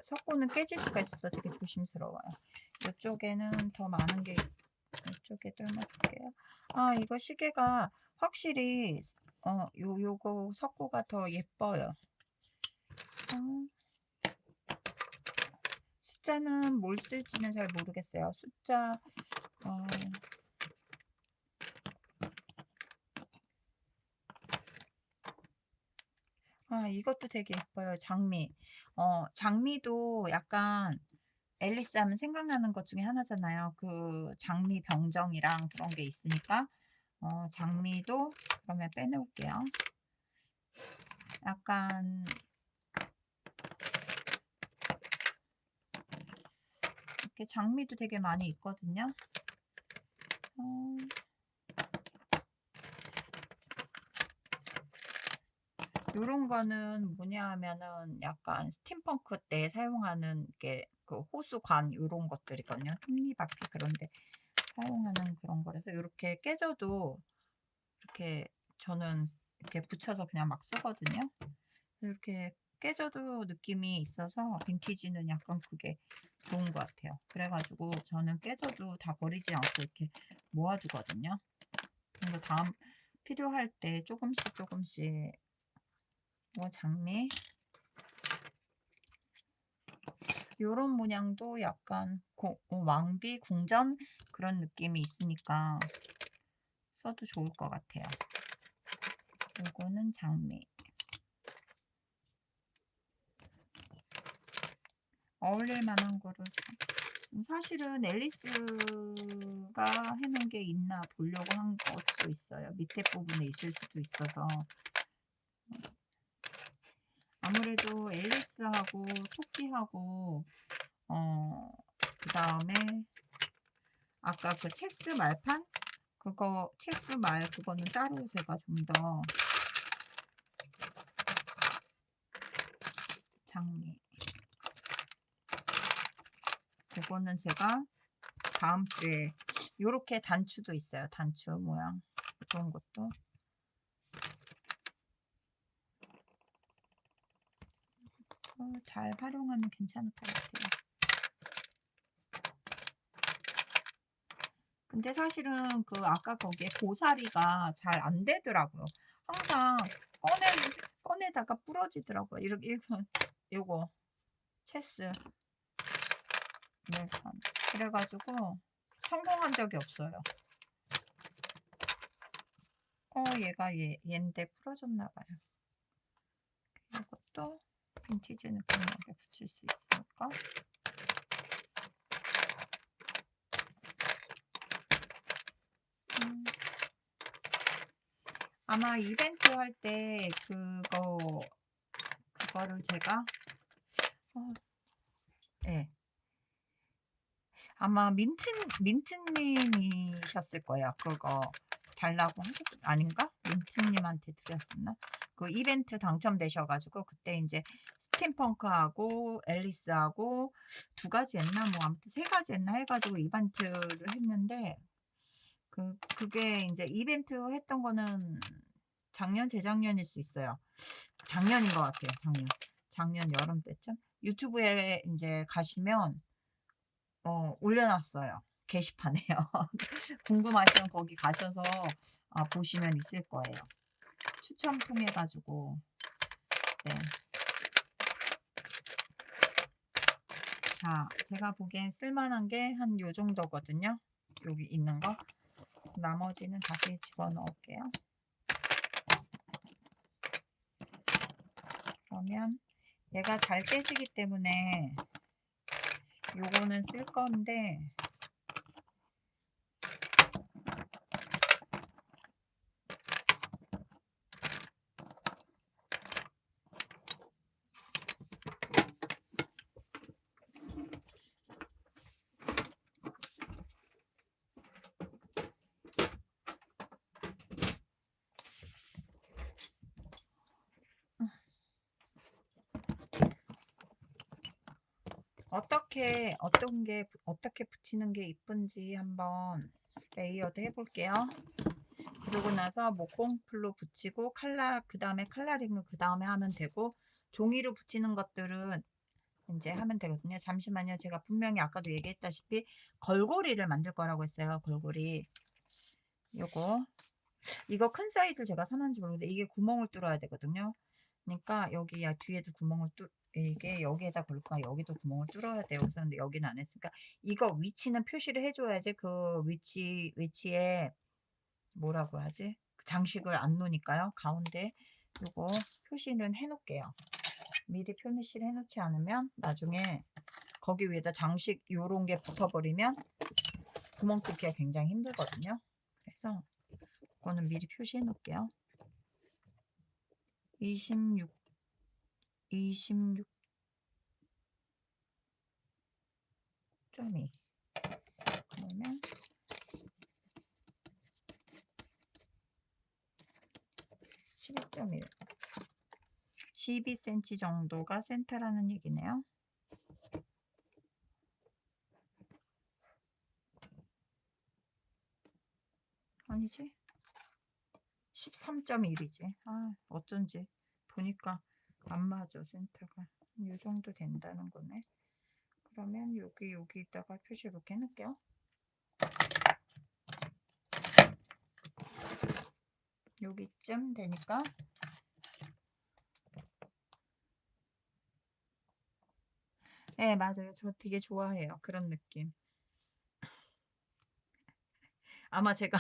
석고는 깨질 수가 있어서 되게 조심스러워요. 이쪽에는 더 많은 게 이쪽에도 한번 볼게요. 이거 시계가 확실히 요거 석고가 더 예뻐요. 숫자는 뭘 쓸지는 잘 모르겠어요. 숫자 이것도 되게 예뻐요. 장미. 장미도 약간 앨리스 하면 생각나는 것 중에 하나잖아요. 그 장미 병정이랑 그런 게 있으니까 장미도 그러면 빼놓을게요. 약간 이렇게 장미도 되게 많이 있거든요. 요런 거는 뭐냐 하면은 약간 스팀펑크 때 사용하는 게 그 호수관 요런 것들이거든요. 톱니바퀴 그런데 사용하는 그런 거라서 요렇게 깨져도 이렇게 저는 이렇게 붙여서 그냥 막 쓰거든요. 이렇게 깨져도 느낌이 있어서 빈티지는 약간 그게 좋은 것 같아요. 그래가지고 저는 깨져도 다 버리지 않고 이렇게 모아두거든요. 그리고 다음 필요할 때 조금씩 조금씩. 장미 요런 문양도 약간 왕비 궁전 그런 느낌이 있으니까 써도 좋을 것 같아요. 요거는 장미. 어울릴 만한 거를 사실은 앨리스가 해놓은 게 있나 보려고 한 것도 있어요. 밑에 부분에 있을 수도 있어서. 아무래도 앨리스하고 토끼하고 그 다음에 아까 그 체스 말판 체스 말 그거는 따로 제가 좀 더. 장미 그거는 제가 다음 주에 요렇게 단추도 있어요. 단추 모양 그런 것도 잘 활용하면 괜찮을 것 같아요. 근데 사실은 그 아까 거기에 고사리가 잘 안 되더라고요. 항상 꺼내 꺼내다가 부러지더라고요. 이렇게 요거 체스 물판. 그래 가지고 성공한 적이 없어요. 얘가 얘인데 부러졌나 봐요. 이것도 빈티지 느낌 나게 붙일 수 있을까? 아마 이벤트 할 때 그거를 제가 예. 아마 민트님이셨을 거예요. 그거 달라고 아닌가? 민트님한테 드렸었나? 그 이벤트 당첨되셔가지고 그때 이제 스팀펑크하고 앨리스하고 두 가지 했나? 뭐 아무튼 세 가지 했나 해가지고 이벤트를 했는데 그게 이제 이벤트 했던 거는 작년, 재작년일 수 있어요. 작년인 것 같아요. 작년 여름 때쯤. 유튜브에 이제 가시면 올려놨어요. 게시판에요. 궁금하시면 거기 가셔서 보시면 있을 거예요. 추첨 통해 가지고 네. 자, 제가 보기엔 쓸만한 게 한 요 정도거든요. 여기 있는 거. 나머지는 다시 집어넣을게요. 그러면 얘가 잘 깨지기 때문에 요거는 쓸 건데 어떻게 붙이는 게 이쁜지 한번 레이어드 해볼게요. 그러고 나서 목공풀로 붙이고 그 다음에 칼라링을 그 다음에 하면 되고 종이로 붙이는 것들은 이제 하면 되거든요. 잠시만요. 제가 분명히 아까도 얘기했다시피 걸고리를 만들 거라고 했어요. 걸고리. 이거 큰 사이즈를 제가 사놨는지 모르겠는데 이게 구멍을 뚫어야 되거든요. 그러니까 여기 뒤에도 구멍을 이게 여기에다 걸까 여기도 구멍을 뚫어야 돼요. 그런데 여기는 안 했으니까 이거 위치는 표시를 해줘야지 그 위치에 뭐라고 하지? 장식을 안 놓으니까요. 가운데 요거 표시는 해놓을게요. 미리 표시를 해놓지 않으면 나중에 거기 위에다 장식 요런 게 붙어버리면 구멍 뚫기가 굉장히 힘들거든요. 그래서 이거는 미리 표시해 놓을게요. 26 26.2 그러면 12.1 12cm 정도가 센터라는 얘기네요. 아니지? 13.1이지. 어쩐지 보니까 안 맞아 센터가. 이 정도 된다는 거네. 그러면 여기다가 표시 이렇게 해놓을게요. 여기쯤 되니까 네 맞아요. 저 되게 좋아해요. 그런 느낌. 아마 제가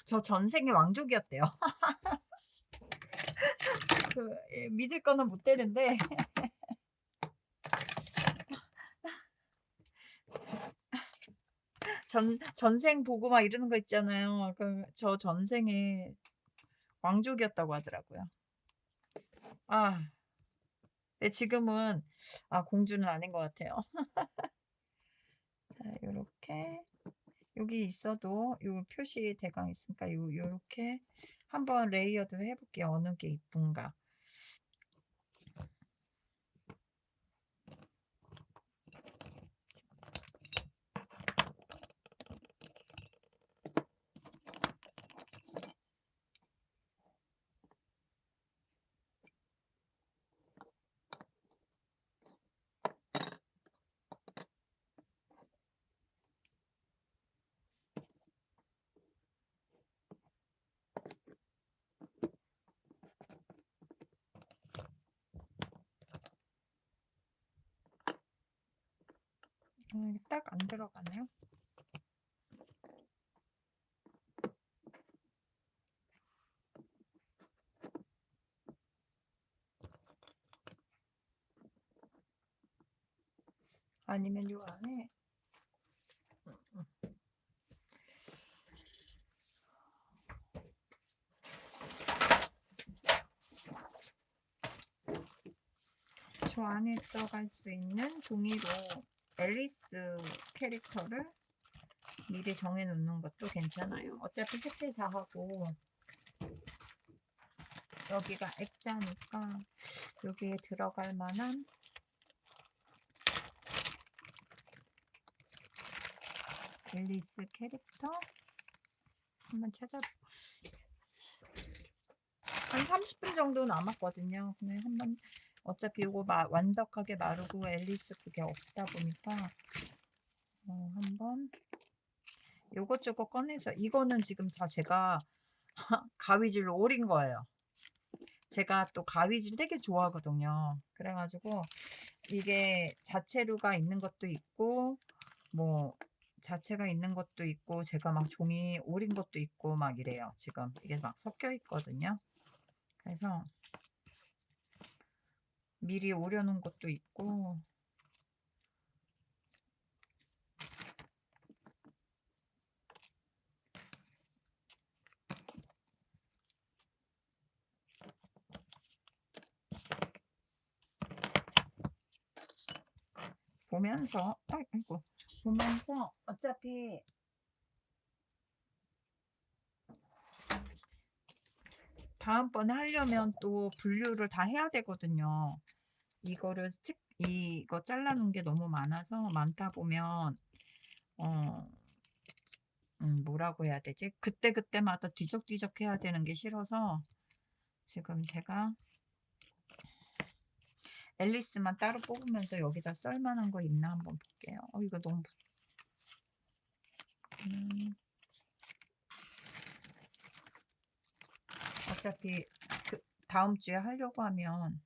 저 전생에 왕족이었대요. 믿을 거는 못 되는데 전생 보고 막 이러는 거 있잖아요. 저 전생에 왕족이었다고 하더라고요. 네, 지금은 공주는 아닌 것 같아요. 자, 요렇게 여기 있어도 요 표시 대강 있으니까 요렇게 한번 레이어드를 해볼게요. 어느 게 이쁜가. 딱 안 들어가네요. 아니면 요 안에 저 안에 들어갈 수 있는 종이로 앨리스 캐릭터를 미리 정해 놓는 것도 괜찮아요. 어차피 색칠 다 하고 여기가 액자니까 여기에 들어갈 만한 앨리스 캐릭터 한번 찾아. 한 30분 정도 남았거든요. 그냥 한번 어차피 이거 완벽하게 마르고 앨리스 그게 없다 보니까 한번 요것저것 꺼내서 이거는 지금 다 제가 가위질로 오린 거예요. 제가 또 가위질 되게 좋아하거든요. 그래가지고 이게 자체루가 있는 것도 있고 뭐 자체가 있는 것도 있고 제가 막 종이 오린 것도 있고 막 이래요. 지금 이게 막 섞여 있거든요. 그래서 미리 오려놓은 것도 있고 보면서 아이고 보면서 어차피 다음번에 하려면 또 분류를 다 해야 되거든요. 이거를 이거 잘라놓은 게 너무 많다 보면 어 뭐라고 해야 되지? 그때그때마다 뒤적뒤적 해야 되는 게 싫어서 지금 제가 앨리스만 따로 뽑으면서 여기다 썰만한 거 있나 한번 볼게요. 이거 너무 어차피 다음 주에 하려고 하면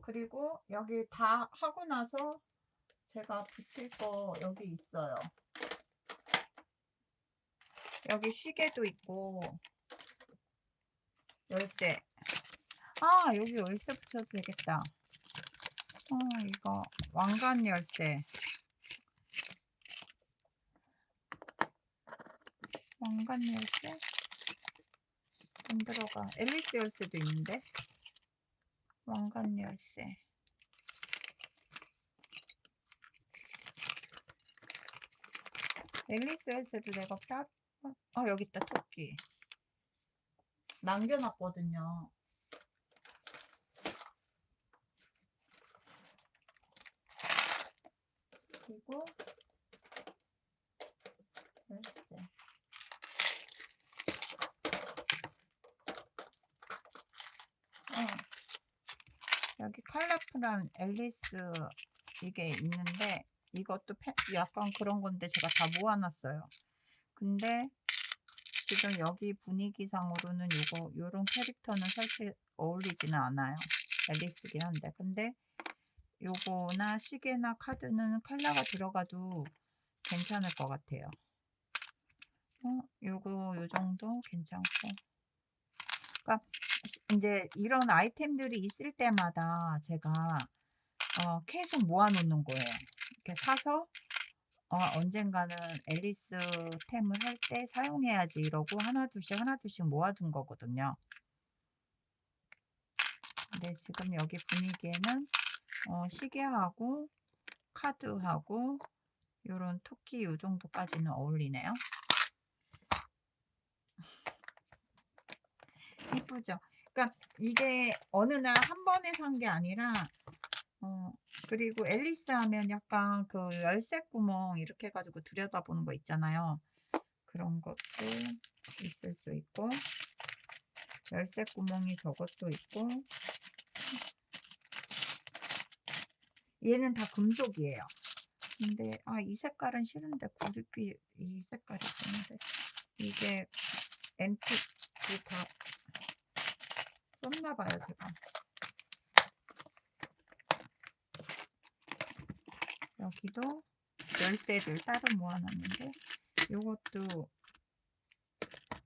그리고 여기 다 하고 나서 제가 붙일 거 여기 있어요. 여기 시계도 있고 열쇠. 여기 열쇠 붙여도 되겠다. 이거 왕관 열쇠. 왕관 열쇠? 안 들어가. 앨리스 열쇠도 있는데. 왕관 열쇠. 앨리스 열쇠도 내가 따로 여기 있다. 토끼 남겨놨거든요. 그리고 열쇠. 여기 컬러풀한 앨리스 이게 있는데 이것도 약간 그런 건데 제가 다 모아놨어요. 근데 지금 여기 분위기상으로는 요런 캐릭터는 사실 어울리지는 않아요. 앨리스긴 한데. 근데 요거나 시계나 카드는 컬러가 들어가도 괜찮을 것 같아요. 요 정도 괜찮고. 그러니까 이제 이런 아이템들이 있을 때마다 제가 계속 모아놓는 거예요. 이렇게 사서 언젠가는 앨리스 템을 할 때 사용해야지 이러고 하나둘씩 모아둔 거거든요. 근데 지금 여기 분위기에는 시계하고 카드하고 요런 토끼 요 정도까지는 어울리네요. 이쁘죠? 그러니까 이게 어느 날 한 번에 산 게 아니라 그리고 앨리스 하면 약간 그 열쇠 구멍 이렇게 해가지고 들여다보는 거 있잖아요. 그런 것도 있을 수 있고 열쇠 구멍이 저것도 있고 얘는 다 금속이에요. 근데 이 색깔은 싫은데 구릿빛 이 색깔이 좋은데 이게 앤틱 다 썼나 봐요 제가. 여기도 열쇠를 따로 모아놨는데 요것도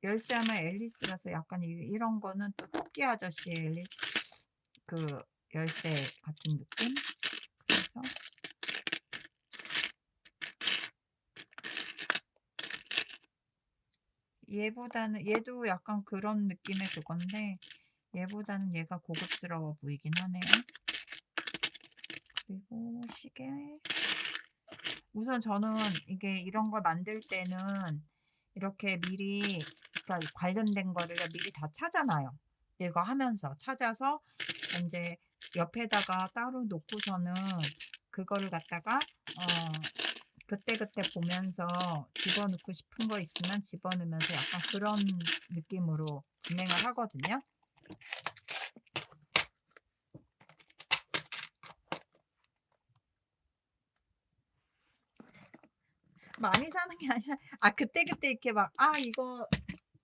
열쇠 아마 앨리스라서 약간 이런 거는 또 토끼 아저씨 그 열쇠 같은 느낌. 그래서 얘보다는 얘도 약간 그런 느낌의 그건데 얘보다는 얘가 고급스러워 보이긴 하네요. 그리고 시계. 우선 저는 이게 이런 걸 만들 때는 이렇게 미리 그러니까 관련된 거를 미리 다 찾아놔요. 이거 하면서 찾아서 이제 옆에다가 따로 놓고서는 그거를 갖다가 그때그때 보면서 집어넣고 싶은 거 있으면 집어넣으면서 약간 그런 느낌으로 진행을 하거든요. 많이 사는 게 아니라 그때그때 이렇게 막 이거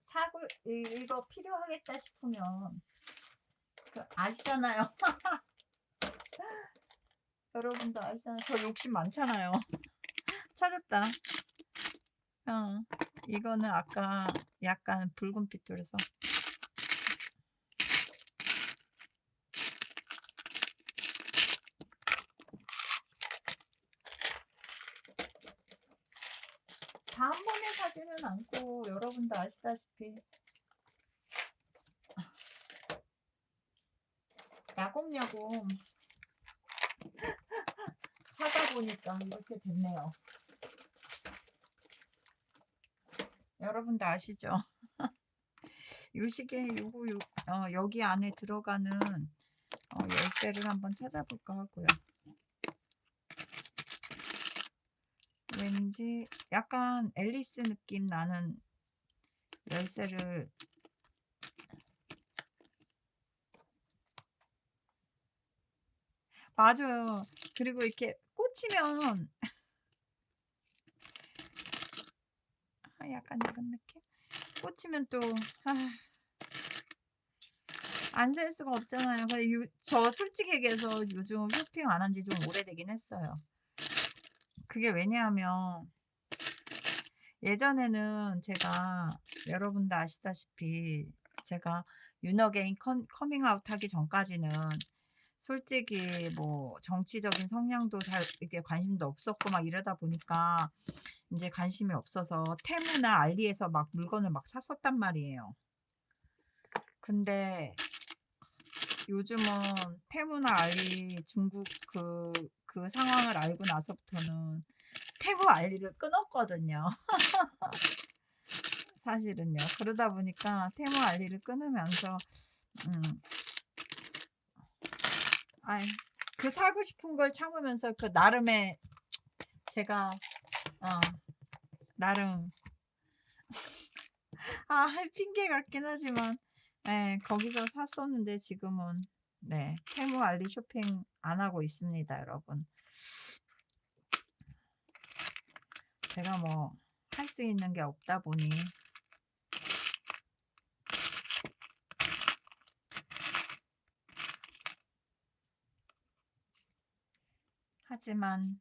사고 이거 필요하겠다 싶으면 아시잖아요. 여러분도 아시잖아요. 저 욕심 많잖아요. 찾았다. 이거는 아까 약간 붉은 핏돌에서 다 한 번에 사지는 않고 여러분도 아시다시피 야곱야곱 하다 보니까 이렇게 됐네요. 여러분도 아시죠? 요 시계 요거 여기 안에 들어가는 열쇠를 한번 찾아볼까 하고요. 왠지 약간 앨리스 느낌 나는 열쇠를 맞아요. 그리고 이렇게 꽂히면 약간 이런 느낌? 꽂히면 또 안 살 수가 없잖아요. 저 솔직히 얘기해서 요즘 쇼핑 안 한 지 좀 오래되긴 했어요. 그게 왜냐하면 예전에는 제가 여러분도 아시다시피 제가 윤어게인 커밍아웃 하기 전까지는 솔직히 뭐 정치적인 성향도 잘 이렇게 관심도 없었고 막 이러다 보니까 이제 관심이 없어서 테무나 알리에서 막 물건을 막 샀었단 말이에요. 근데 요즘은 테무나 알리 중국 그 상황을 알고 나서부터는 테무 알리를 끊었거든요. 사실은요. 그러다 보니까 테무 알리를 끊으면서 그 사고 싶은 걸 참으면서 그 나름의 제가 나름 핑계 같긴 하지만 거기서 샀었는데 지금은 테무 알리 쇼핑 안 하고 있습니다, 여러분. 제가 뭐 할 수 있는 게 없다 보니 하지만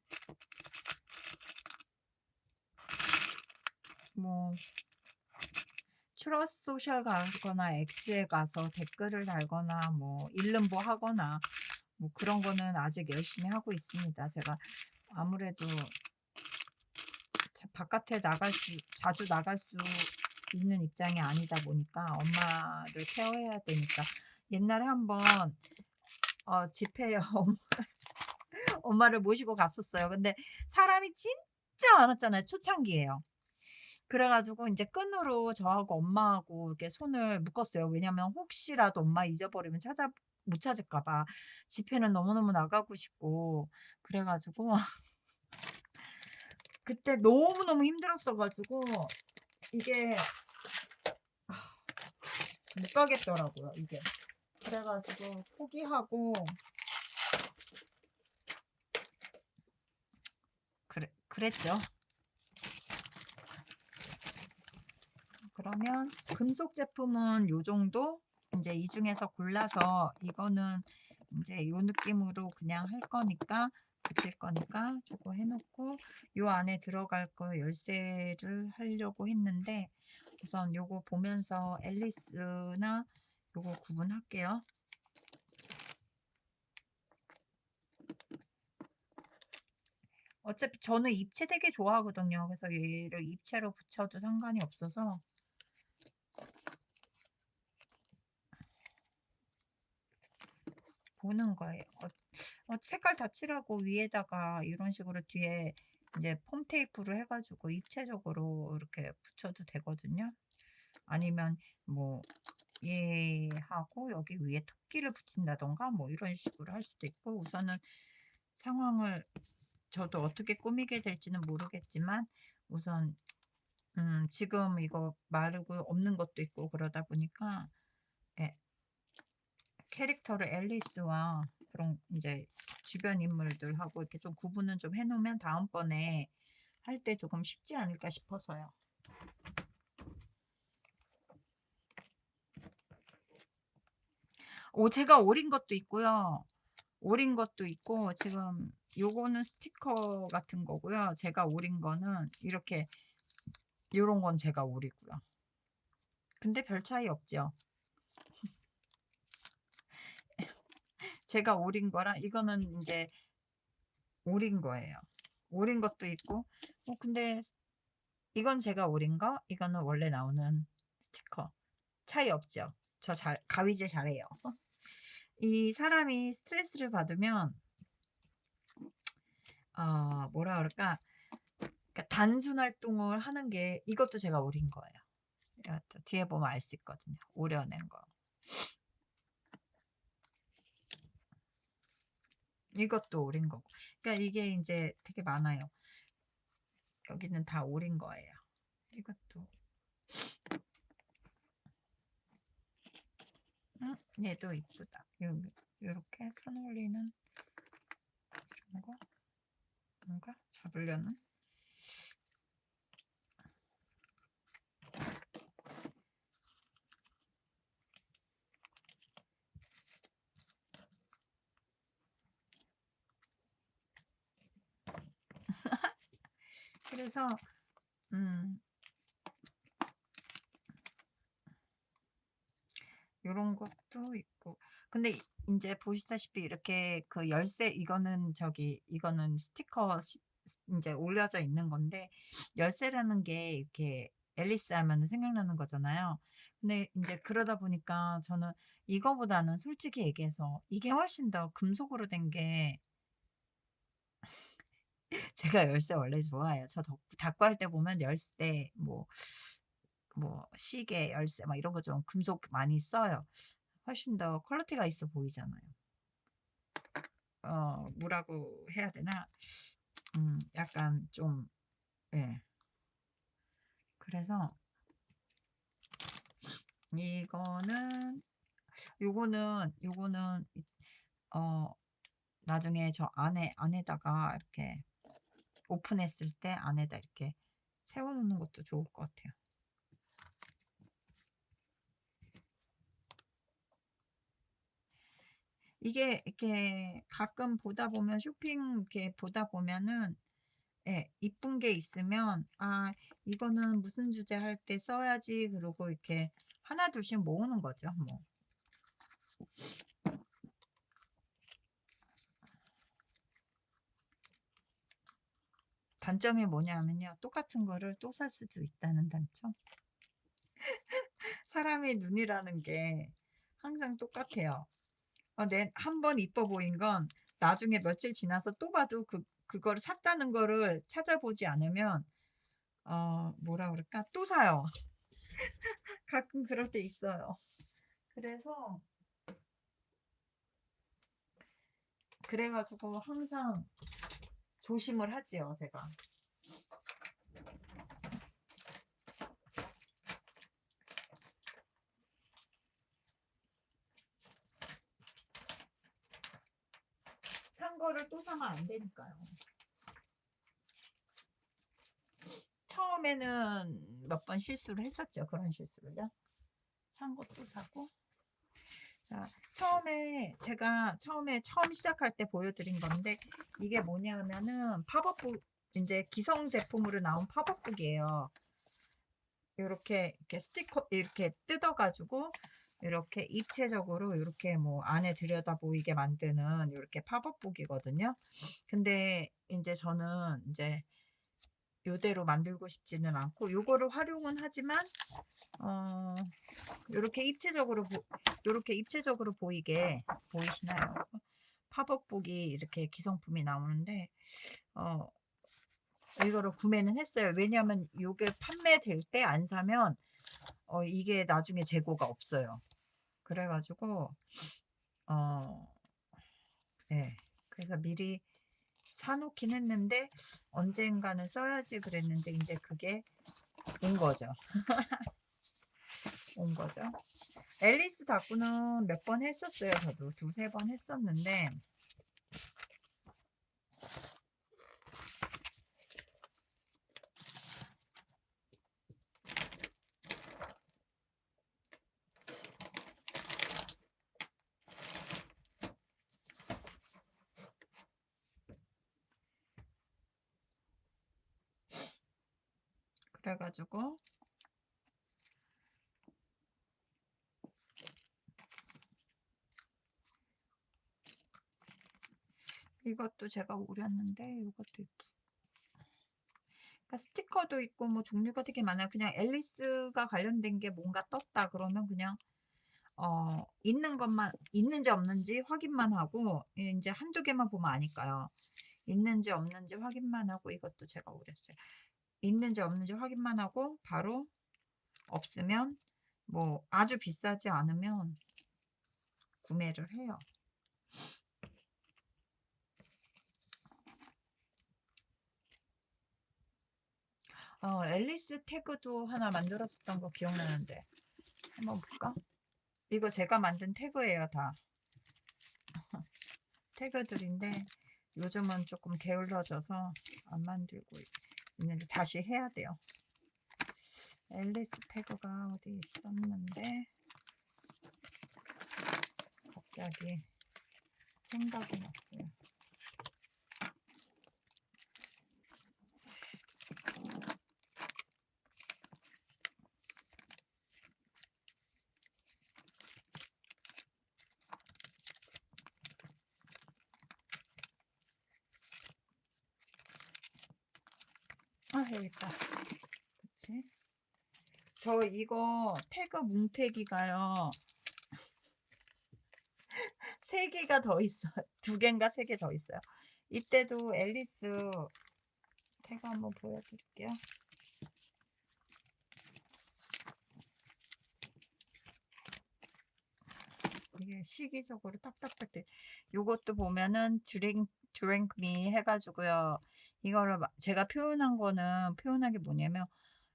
뭐 트러스 소셜 가거나 X에 가서 댓글을 달거나 뭐 일름보 하거나 뭐 그런 거는 아직 열심히 하고 있습니다. 제가 아무래도 바깥에 자주 나갈 수 있는 입장이 아니다 보니까 엄마를 케어해야 되니까 옛날에 한번 집회에 엄마를 모시고 갔었어요. 근데 사람이 진짜 많았잖아요. 초창기에요. 그래가지고 이제 끈으로 저하고 엄마하고 이렇게 손을 묶었어요. 왜냐면 혹시라도 엄마 잊어버리면 못 찾을까 봐. 집회는 너무너무 나가고 싶고 그래가지고 그때 너무너무 힘들었어가지고 이게 못 가겠더라고요, 이게. 그래가지고 포기하고 그랬죠. 그러면 금속 제품은 요 정도 이제 이 중에서 골라서 이거는 이제 요 느낌으로 그냥 할 거니까 붙일 거니까 저거 해놓고 요 안에 들어갈 거 열쇠를 하려고 했는데 우선 요거 보면서 앨리스나 요거 구분할게요. 어차피 저는 입체 되게 좋아하거든요. 그래서 얘를 입체로 붙여도 상관이 없어서 보는 거예요. 색깔 다 칠하고 위에다가 이런 식으로 뒤에 이제 폼 테이프를 해가지고 입체적으로 이렇게 붙여도 되거든요. 아니면 뭐 얘하고 여기 위에 토끼를 붙인다던가 뭐 이런 식으로 할 수도 있고 우선은 상황을 저도 어떻게 꾸미게 될지는 모르겠지만 우선 지금 이거 마르고 없는 것도 있고 그러다 보니까 예, 캐릭터를 앨리스와 그런 이제 주변 인물들하고 이렇게 좀 구분은 좀 해놓으면 다음번에 할 때 조금 쉽지 않을까 싶어서요. 제가 오린 것도 있고요. 오린 것도 있고 지금 요거는 스티커 같은 거고요. 제가 오린 거는 이렇게 요런 건 제가 오리고요. 근데 별 차이 없죠. 제가 오린 거랑 이거는 이제 오린 거예요. 오린 것도 있고 근데 이건 제가 오린 거, 이거는 원래 나오는 스티커. 차이 없죠. 저 가위질 잘해요. 이 사람이 스트레스를 받으면 뭐라 그럴까? 그러니까 단순 활동을 하는 게 이것도 제가 오린 거예요. 이것도 뒤에 보면 알 수 있거든요. 오려낸 거. 이것도 오린 거고. 그러니까 이게 이제 되게 많아요. 여기는 다 오린 거예요. 이것도. 얘도 이쁘다. 요렇게 손 올리는 이런 거. 뭔가 잡으려는. 그래서 요런 것도 있고. 근데 이제 보시다시피 이렇게 그 열쇠 이거는 스티커 이제 올려져 있는 건데 열쇠라는 게 이렇게 앨리스 하면 생각나는 거잖아요. 근데 이제 그러다 보니까 저는 이거보다는 솔직히 얘기해서 이게 훨씬 더 금속으로 된 게 제가 열쇠 원래 좋아해요. 저 닦고 할 때 보면 열쇠 뭐 시계 열쇠 막 이런 거 좀 금속 많이 써요. 훨씬 더 퀄리티가 있어 보이잖아요. 뭐라고 해야 되나? 약간 좀, 예. 그래서 이거는, 요거는, 어, 나중에 저 안에다가 이렇게 오픈했을 때 안에다 이렇게 세워놓는 것도 좋을 것 같아요. 이게 이렇게 가끔 보다 보면 쇼핑 이렇게 보다 보면은 예, 이쁜 게 있으면 이거는 무슨 주제 할 때 써야지 그러고 이렇게 하나 둘씩 모으는 거죠. 뭐. 단점이 뭐냐면요. 똑같은 거를 또 살 수도 있다는 단점. 사람의 눈이라는 게 항상 똑같아요. 한 번 이뻐 보인 건 나중에 며칠 지나서 또 봐도 그거를 샀다는 거를 찾아보지 않으면 뭐라 그럴까? 또 사요. 가끔 그럴 때 있어요. 그래서 그래가지고 항상 조심을 하지요, 제가. 산 거를 또 사면 안 되니까요. 처음에는 몇 번 실수를 했었죠. 그런 실수를요. 산 것도 사고. 자, 제가 처음 시작할 때 보여드린 건데, 이게 뭐냐면은 팝업북, 이제 기성 제품으로 나온 팝업북이에요. 이렇게 스티커 이렇게 뜯어가지고 이렇게 입체적으로 이렇게 뭐 안에 들여다 보이게 만드는 이렇게 팝업북이거든요. 근데 이제 저는 이제 요대로 만들고 싶지는 않고 요거를 활용은 하지만 어 요렇게 입체적으로 보이게 보이시나요? 팝업북이 이렇게 기성품이 나오는데 어 이거를 구매는 했어요. 왜냐하면 요게 판매될 때 안 사면 이게 나중에 재고가 없어요. 그래 가지고 어 예. 그래서 미리 사 놓긴 했는데 언젠가는 써야지 그랬는데 인제 그게 온 거죠. 온 거죠. 앨리스 다꾸는 몇 번 했었어요. 저도 두세 번 했었는데 그래 가지고 이것도 제가 오렸는데 요것도 그러니까 스티커도 있고 뭐 종류가 되게 많아요. 그냥 앨리스가 관련된 게 뭔가 떴다 그러면 그냥 있는 것만 있는지 없는지 확인만 하고 인제 한두 개만 보면 아니까요. 있는지 없는지 확인만 하고 이것도 제가 오렸어요. 있는지 없는지 확인만 하고 바로 없으면 뭐 아주 비싸지 않으면 구매를 해요. 앨리스 태그도 하나 만들었었던 거 기억나는데 한번 볼까? 이거 제가 만든 태그예요, 다. 태그들인데 요즘은 조금 게을러져서 안 만들고 있는데 다시 해야 돼요. 앨리스 태그가 어디 있었는데 갑자기 생각이 났어요. 아, 여기 있다. 그치? 저 이거 태그 뭉태기가요. 3개가 더 있어요. 2개인가 3개 더 있어요. 이때도 앨리스 태그 한번 보여드릴게요. 이게 시기적으로 딱딱딱 돼. 요것도 보면은 드링크 미 해가지고요. 이거를 제가 표현한 게 뭐냐면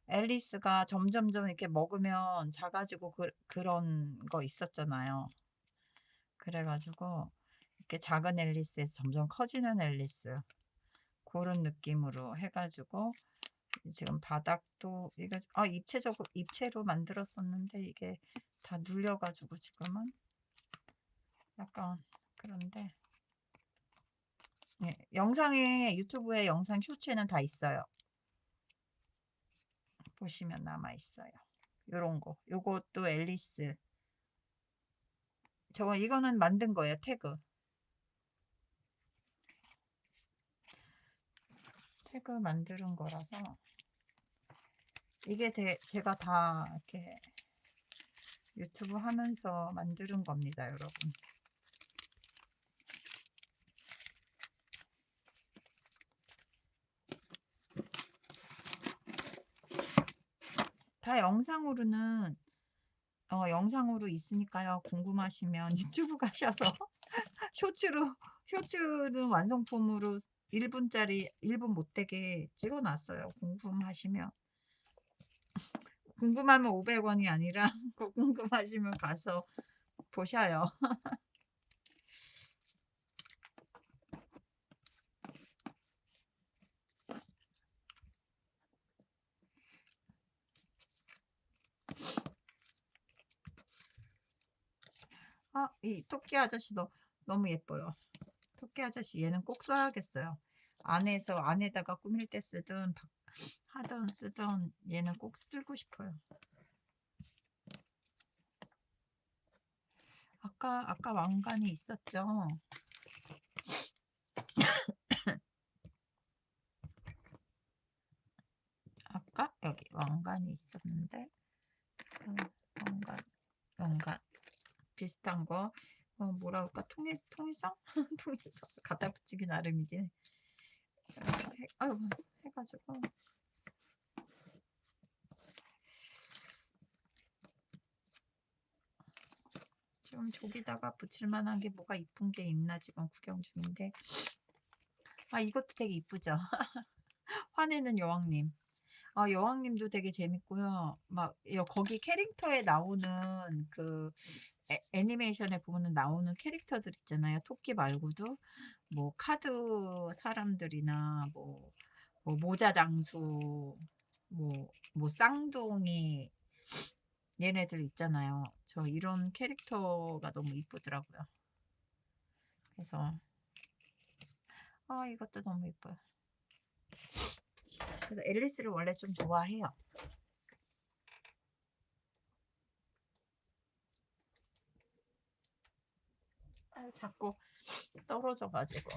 앨리스가 점점점 이렇게 먹으면 작아지고 그런 거 있었잖아요. 그래가지고 이렇게 작은 앨리스에서 점점 커지는 앨리스 그런 느낌으로 해가지고 지금 바닥도 이거 입체로 만들었었는데 이게 다 눌려가지고 지금은 약간 그런데 네, 유튜브에 영상 쇼츠에는 다 있어요. 보시면 남아 있어요. 요런 거. 요것도 앨리스. 이거는 만든 거예요. 태그 만드는 거라서 이게 제가 다 이렇게 유튜브 하면서 만드는 겁니다, 여러분. 다 영상으로 있으니까요. 궁금하시면 유튜브 가셔서 쇼츠는 완성품으로 1분짜리 1분 못되게 찍어놨어요. 궁금하면 500원이 아니라 궁금하시면 가서 보셔요. 이 토끼 아저씨도 너무 예뻐요. 토끼 아저씨 얘는 꼭 써야겠어요. 안에다가 꾸밀 때 쓰든 하든 쓰든 얘는 꼭 쓰고 싶어요. 아까 왕관이 있었죠. 아까 여기 왕관이 있었는데 왕관 왕관 비슷한 거 뭐라 그럴까 통일성 통일성 갖다 붙이기 나름이지. 아유 해가지고 지금 저기다가 붙일 만한 게 뭐가 이쁜 게 있나 지금 구경 중인데 이것도 되게 이쁘죠. 화내는 여왕님. 여왕님도 되게 재밌고요. 막 거기 캐릭터에 나오는 그 애니메이션에 보면 나오는 캐릭터들 있잖아요. 토끼 말고도 뭐 카드 사람들이나 뭐 모자 장수 뭐 쌍둥이 얘네들 있잖아요. 저 이런 캐릭터가 너무 이쁘더라고요. 그래서 이것도 너무 이뻐요. 그래서 앨리스를 원래 좀 좋아해요. 자꾸 떨어져가지고.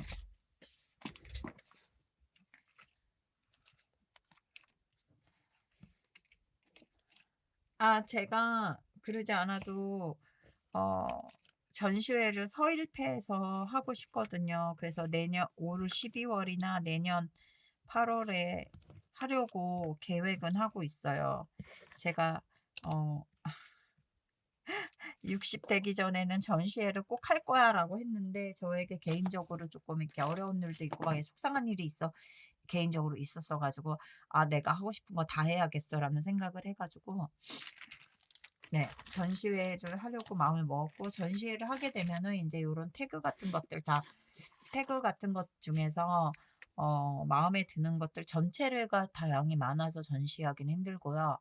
제가 그러지 않아도 어, 전시회를 서일패에서 하고 싶거든요. 그래서 올 12월이나 내년 8월에 하려고 계획은 하고 있어요. 제가 어, 60 되기 전에는 전시회를 꼭 할 거야라고 했는데 저에게 개인적으로 조금 이렇게 어려운 일도 있고 막 속상한 일이 개인적으로 있었어 가지고 내가 하고 싶은 거 다 해야겠어라는 생각을 해가지고 네, 전시회를 하려고 마음을 먹었고 전시회를 하게 되면은 이제 요런 태그 같은 것 중에서 마음에 드는 것들 전체가 다양이 많아서 전시하기는 힘들고요.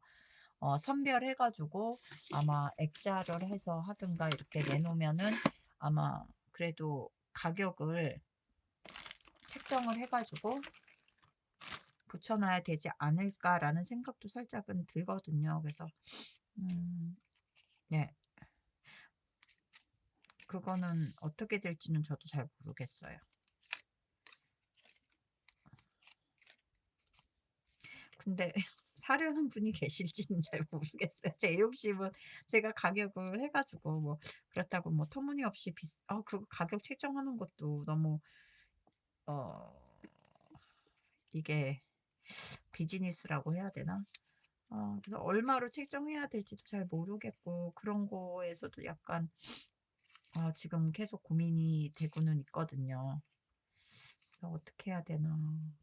선별해 가지고 아마 액자를 해서 하든가 이렇게 내놓으면은 아마 그래도 가격을 책정을 해 가지고 붙여놔야 되지 않을까라는 생각도 살짝은 들거든요. 그래서 네, 그거는 어떻게 될지는 저도 잘 모르겠어요. 근데 사려는 분이 계실지는 잘 모르겠어요. 제 욕심은 제가 가격을 해가지고 뭐 그렇다고 뭐 터무니없이 그 가격 책정하는 것도 너무 어 이게 비즈니스라고 해야 되나? 그래서 얼마로 책정해야 될지도 잘 모르겠고 그런 거에서도 약간 지금 계속 고민이 되고는 있거든요. 그래서 어떻게 해야 되나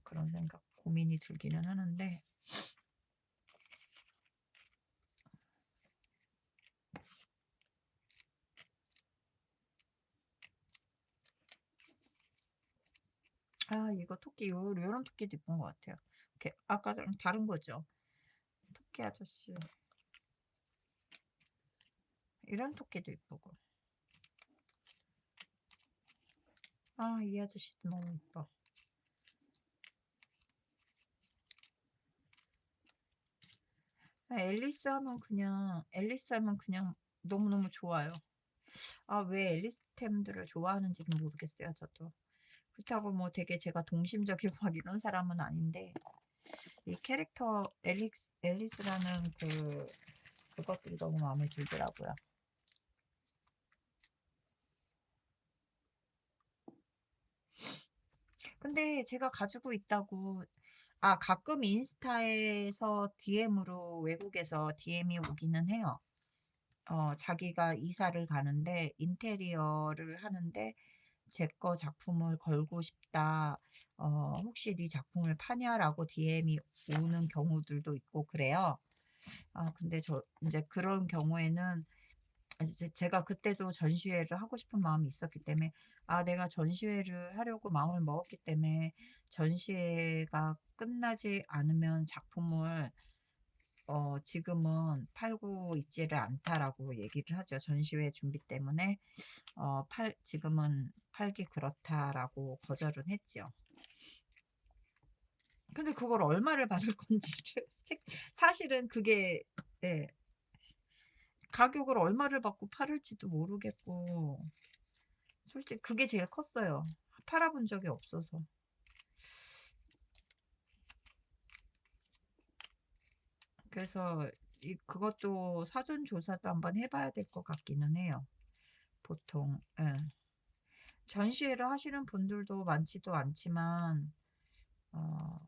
그런 생각 고민이 들기는 하는데 이거 토끼 요런 토끼도 이쁜 것 같아요. 이렇게 아까랑 다른 거죠. 토끼 아저씨 이런 토끼도 이쁘고 이 아저씨도 너무 이뻐. 앨리스 하면 그냥 너무너무 좋아요. 왜 앨리스템들을 좋아하는지는 모르겠어요 저도. 그렇다고 뭐 되게 제가 동심적이고 막 이런 사람은 아닌데 이 캐릭터 앨리스라는 그것들이 너무 마음에 들더라고요. 근데 제가 가지고 있다고 가끔 인스타에서 DM으로 외국에서 DM이 오기는 해요. 자기가 이사를 가는데 인테리어를 하는데 제 거 작품을 걸고 싶다. 혹시 네 작품을 파냐라고 DM이 오는 경우들도 있고 그래요. 근데 저 이제 그런 경우에는 이제 제가 그때도 전시회를 하고 싶은 마음이 있었기 때문에 내가 전시회를 하려고 마음을 먹었기 때문에 전시회가 끝나지 않으면 작품을 지금은 팔고 있지를 않다라고 얘기를 하죠. 전시회 준비 때문에 지금은 팔기 그렇다라고 거절은 했죠. 근데 그걸 얼마를 받을 건지를 사실은 그게 예, 가격을 얼마를 받고 팔을지도 모르겠고 솔직히 그게 제일 컸어요. 팔아본 적이 없어서. 그래서 그것도 사전 조사도 한번 해봐야 될 것 같기는 해요. 보통 예. 전시회를 하시는 분들도 많지도 않지만 어,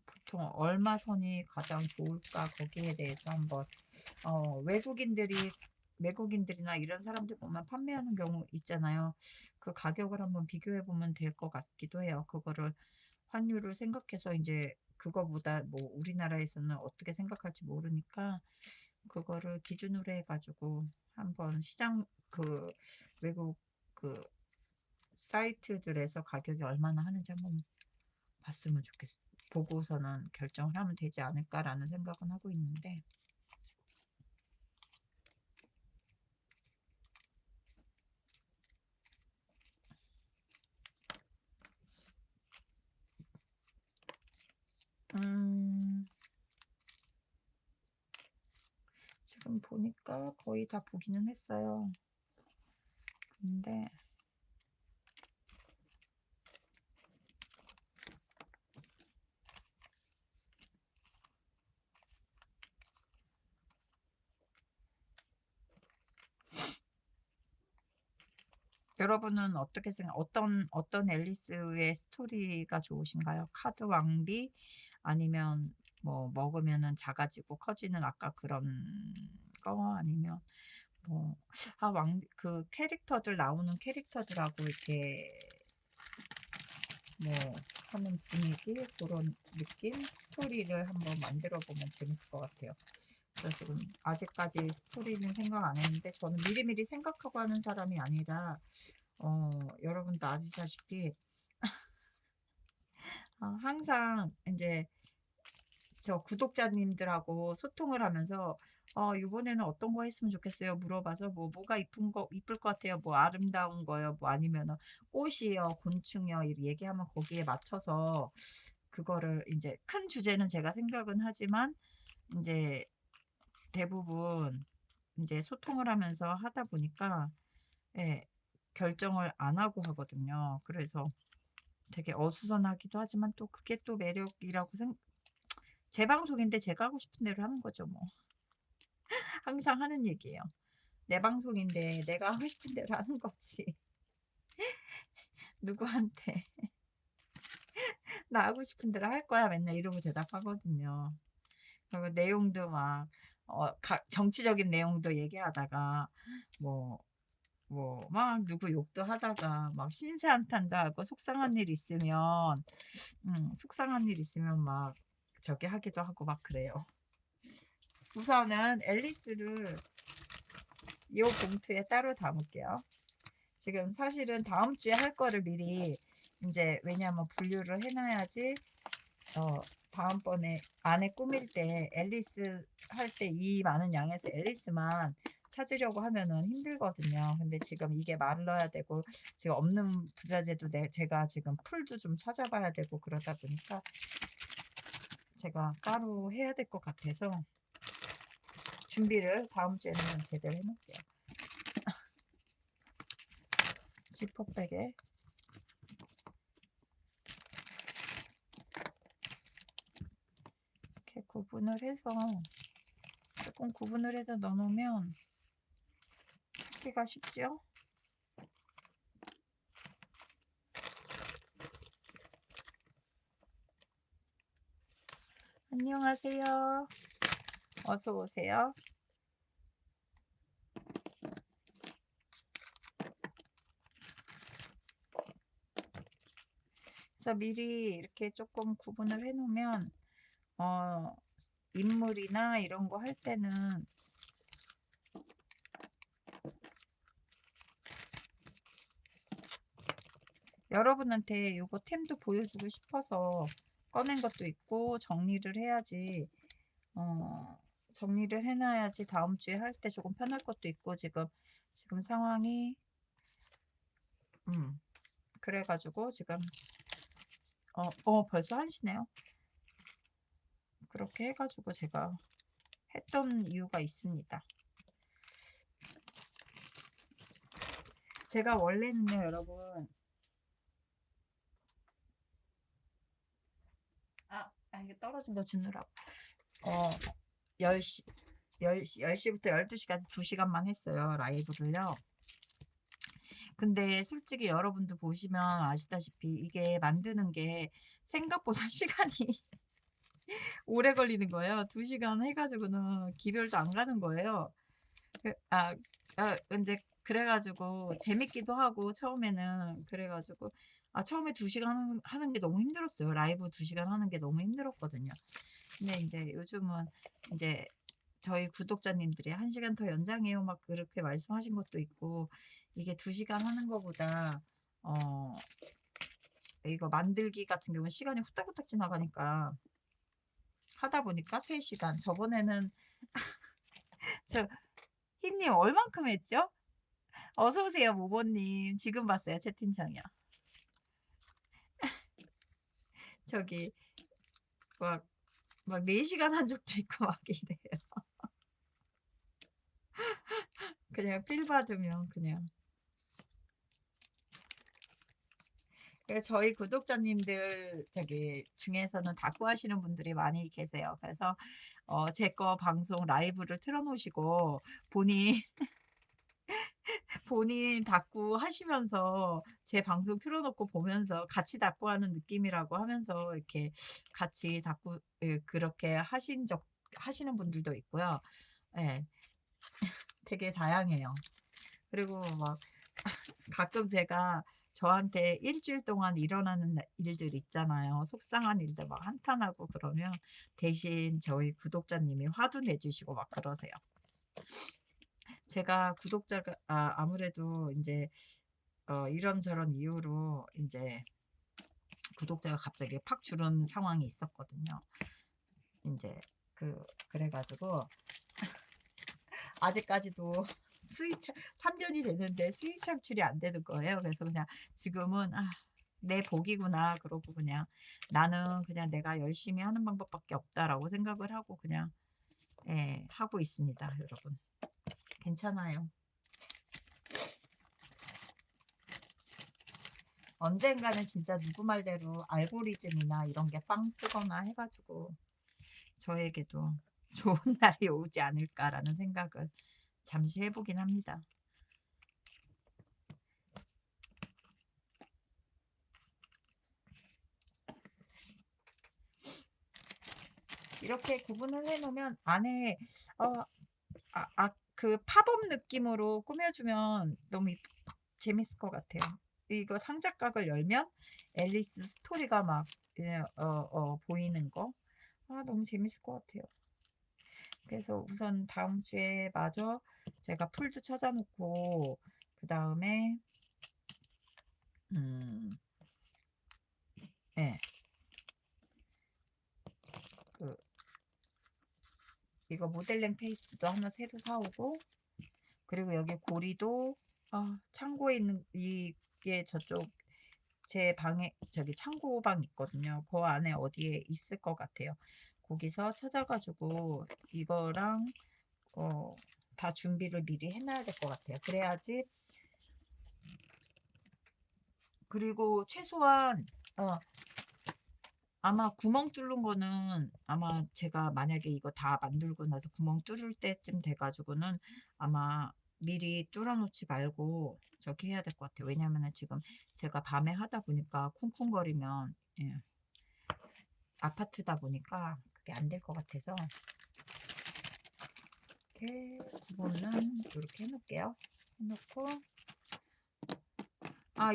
보통 얼마 선이 가장 좋을까 거기에 대해서 한번 외국인들이나 이런 사람들 보면 판매하는 경우 있잖아요. 그 가격을 한번 비교해 보면 될 것 같기도 해요. 그거를 환율을 생각해서 이제 그거보다 뭐 우리나라에서는 어떻게 생각할지 모르니까 그거를 기준으로 해가지고 한번 시장 외국 그 사이트들에서 가격이 얼마나 하는지 한번 봤으면 좋겠어. 보고서는 결정을 하면 되지 않을까라는 생각은 하고 있는데, 음, 지금 보니까 거의 다 보기는 했어요. 근데 여러분은 어떻게 어떤 앨리스의 스토리가 좋으신가요? 카드 왕비 아니면 뭐 먹으면은 작아지고 커지는 아까 그런 거 아니면 뭐 그 캐릭터들 나오는 캐릭터들하고 이렇게 뭐 하는 분위기 그런 느낌 스토리를 한번 만들어 보면 재밌을 것 같아요. 그래서 지금 아직까지 스토리는 생각 안 했는데 저는 미리미리 생각하고 하는 사람이 아니라 여러분도 아시다시피 항상 이제 저 구독자님들하고 소통을 하면서 이번에는 어떤 거 했으면 좋겠어요 물어봐서 뭐가 이쁠 것 같아요 뭐 아름다운 거요 뭐 아니면은 꽃이요 곤충이요 이렇게 얘기하면 거기에 맞춰서 그거를 이제 큰 주제는 제가 생각은 하지만 이제 대부분 이제 소통을 하면서 하다 보니까 예, 결정을 안 하고 하거든요. 그래서 되게 어수선하기도 하지만 또 그게 또 매력이라고 제 방송인데 제가 하고 싶은 대로 하는 거죠, 뭐. 항상 하는 얘기예요. 내 방송인데 내가 하고 싶은 대로 하는 거지. 누구한테 나 하고 싶은 대로 할 거야 맨날 이러고 대답하거든요. 그리고 내용도 막 정치적인 내용도 얘기하다가 뭐 막 누구 욕도 하다가 막 신세한탄도 하고 속상한 일 있으면 막 저기 하기도 하고 막 그래요. 우선은 앨리스를 요 봉투에 따로 담을게요. 지금 사실은 다음 주에 할 거를 미리 이제 왜냐면 분류를 해놔야지 다음번에 안에 꾸밀 때 앨리스 할 때 이 많은 양에서 앨리스만 찾으려고 하면은 힘들거든요. 근데 지금 이게 말라야 되고 지금 없는 부자재도 제가 지금 풀도 좀 찾아봐야 되고 그러다 보니까 제가 따로 해야 될 것 같아서 준비를 다음 주에는 제대로 해놓을게요. 지퍼백에 이렇게 구분을 해서 조금 구분을 해서 넣어놓으면 찾기가 쉽죠? 안녕하세요. 어서 오세요. 그래서 미리 이렇게 조금 구분을 해 놓으면 어, 인물이나 이런 거 할 때는 여러분한테 요거 템도 보여주고 싶어서 꺼낸 것도 있고 정리를 해야지 어 정리를 해놔야지 다음 주에 할 때 조금 편할 것도 있고 지금 상황이 그래 가지고 지금 벌써 1 시네요. 그렇게 해 가지고 제가 했던 이유가 있습니다. 제가 원래는요 여러분 이게 떨어진 거 주느라고 어 10 시 10 시부터 12 시까지 2 시간만 했어요 라이브를요. 근데 솔직히 여러분도 보시면 아시다시피 이게 만드는 게 생각보다 시간이 오래 걸리는 거예요. 2 시간 해 가지고는 기별도 안 가는 거예요. 그 근데 그래 가지고 재밌기도 하고 처음에는 그래 가지고 처음에 2 시간 하는 게 너무 힘들었어요. 라이브 2 시간 하는 게 너무 힘들었거든요. 근데 인제 요즘은 인제 저희 구독자님들이 "1 시간 더 연장해요." 막 그렇게 말씀하신 것도 있고 이게 2 시간 하는 거보다 어 이거 만들기 같은 경우는 시간이 후딱후딱 지나가니까 하다 보니까 3 시간 저번에는 저 흰님 얼만큼 했죠? 어서 오세요 모모님. 지금 봤어요 채팅창이요. 저기 막 4 시간 한 적도 있고 막 이래요. 그냥 필 받으면 그냥. 저희 구독자님들 저기 중에서는 다꾸 하시는 분들이 많이 계세요. 그래서 제 거 방송 라이브를 틀어 놓으시고 본인 본인 다꾸 하시면서 제 방송 틀어 놓고 보면서 같이 다꾸하는 느낌이라고 하면서 이렇게 같이 다꾸 그렇게 하시는 분들도 있고요. 예. 되게 다양해요. 그리고 막 가끔 제가 저한테 1 주일 동안 일어나는 일들 있잖아요. 속상한 일들 막 한탄하고 그러면 대신 저희 구독자님이 화도 내 주시고 막 그러세요. 제가 구독자가 아무래도 인제 이런저런 이유로 인제 구독자가 갑자기 팍 줄은 상황이 있었거든요. 인제 그래 가지고 아직까지도 수익 창 3 년이 됐는데 수익 창출이 안 되는 거예요. 그래서 그냥 지금은 '아 내 복이구나.' 그러고 그냥 '나는 그냥 내가 열심히 하는 방법밖에 없다.'라고 생각을 하고 그냥 하고 있습니다 여러분. 괜찮아요. 언젠가는 진짜 누구 말대로 알고리즘이나 이런 게 빵 뜨거나 해 가지고 저에게도 '좋은 날이 오지 않을까.'라는 생각을 잠시 해 보긴 합니다. 이렇게 구분을 해 놓으면 안에 어 그 팝업 느낌으로 꾸며 주면 너무 재밌을 것 같아요. 이거 상자각을 열면 앨리스 스토리가 막 보이는 거. 너무 재밌을 것 같아요. 그래서 우선 다음 주에 마저 제가 풀도 찾아 놓고 그다음에 음 예. 그 이거 모델링 페이스도 하나 새로 사 오고 그리고 여기 고리도 창고에 있는 이게 저쪽 제 방에 저기 창고방 있거든요. 그 안에 어디에 있을 것 같아요. 거기서 찾아 가지고 이거랑 어 다 준비를 미리 해 놔야 될 것 같아요. 그래야지 그리고 최소한 어 아마 구멍 뚫는 거는 아마 제가 만약에 이거 다 만들고 나서 구멍 뚫을 때쯤 돼 가지고는 아마 미리 뚫어 놓지 말고 저기 해야 될 것 같아요. 왜냐하면은 지금 제가 밤에 하다 보니까 쿵쿵거리면 아파트다 보니까 그게 안 될 것 같아서 이렇게 구멍은 요렇게 해 놓을게요. 해 놓고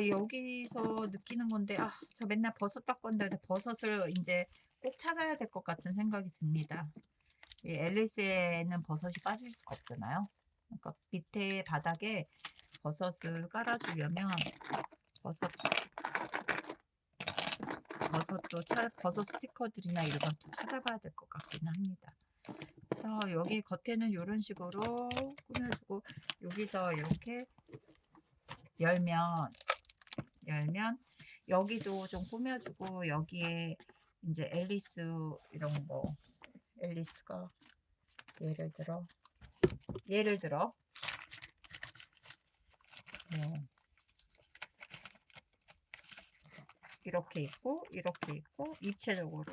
여기서 느끼는 건데 저 맨날 버섯 닦았는데 버섯을 인제 꼭 찾아야 될 것 같은 생각이 듭니다. 이 앨리스에는 버섯이 빠질 수가 없잖아요. 그러니까 밑에 바닥에 버섯을 깔아 주려면 버섯 버섯 스티커들이나 이런 건 또 찾아봐야 될 것 같기는 합니다. 그래서 여기 겉에는 이런 식으로 꾸며주고, 여기서 이렇게 열면 여기도 좀 꾸며주고, 여기에 이제 앨리스 이런 거, 앨리스가 예를 들어 뭐 이렇게 있고 입체적으로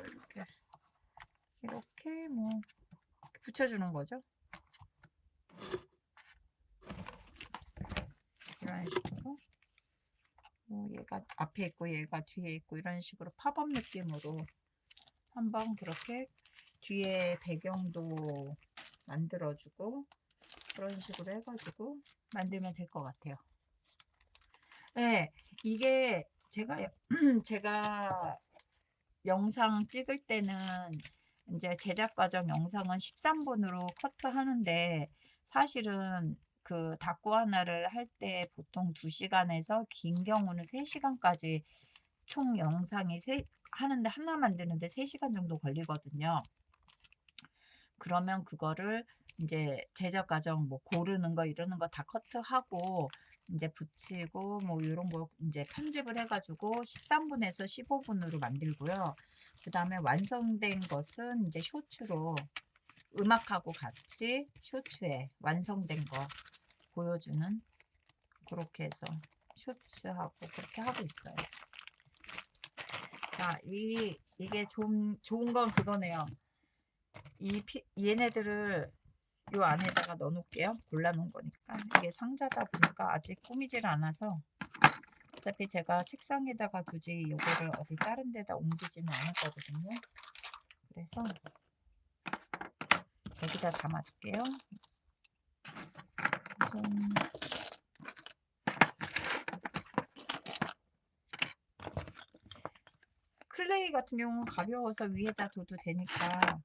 이렇게 뭐 붙여주는 거죠. 이런 식으로 뭐 얘가 앞에 있고 얘가 뒤에 있고 이런 식으로 팝업 느낌으로 한번 그렇게 뒤에 배경도 만들어주고 그런 식으로 해가지고 만들면 될 것 같아요. 네, 이게 제가 영상 찍을 때는 이제 제작 과정 영상은 13분으로 커트하는데, 사실은 그 다꾸 하나를 할 때 보통 2시간에서 긴 경우는 3시간까지 총 영상이 하는데 하나 만드는데 3시간 정도 걸리거든요. 그러면 그거를 이제 제작 과정 뭐 고르는 거 이러는 거 다 커트하고 이제 붙이고 뭐 이런 거 이제 편집을 해가지고 13분에서 15분으로 만들고요. 그 다음에 완성된 것은 이제 쇼츠로 음악하고 같이 쇼츠에 완성된 거 보여주는, 그렇게 해서 쇼츠하고 그렇게 하고 있어요. 자, 이게 좀 좋은 건 그거네요. 얘네들을 요 안에다가 넣어 놓을게요. 골라 놓은 거니까. 이게 상자다 보니까 아직 꾸미질 않아서, 어차피 제가 책상에다가 두지 요거를 어디 다른 데다 옮기지는 않을 거거든요. 그래서 여기다 담아 둘게요. 우선 클레이 같은 경우는 가벼워서 위에다 둬도 되니까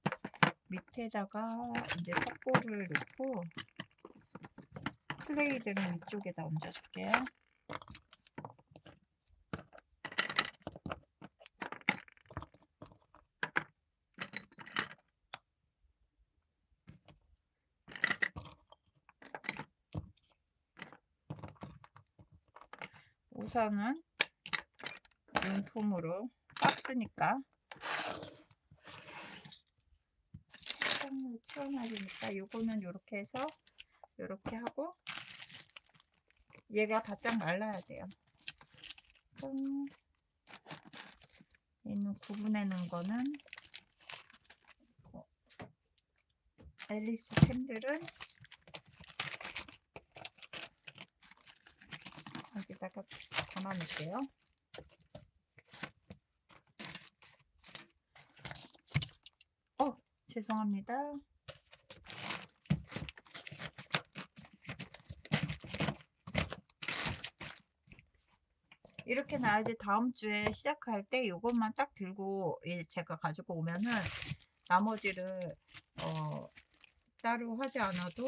밑에다가 이제 컵볼을 놓고 클레이들은 위쪽에다 얹어 줄게요. 우선은 용품으로 박스니까 색상을 치워놔야니까 요거는 요렇게 해서 요렇게 하고, 얘가 바짝 말라야 돼요. 얘는 구분해 놓은 거는 앨리스 캔들은 여기다가 담아 놓을게요. 죄송합니다. 이렇게 놔야지 다음 주에 시작할 때 이것만 딱 들고 제가 가지고 오면은 나머지를 따로 하지 않아도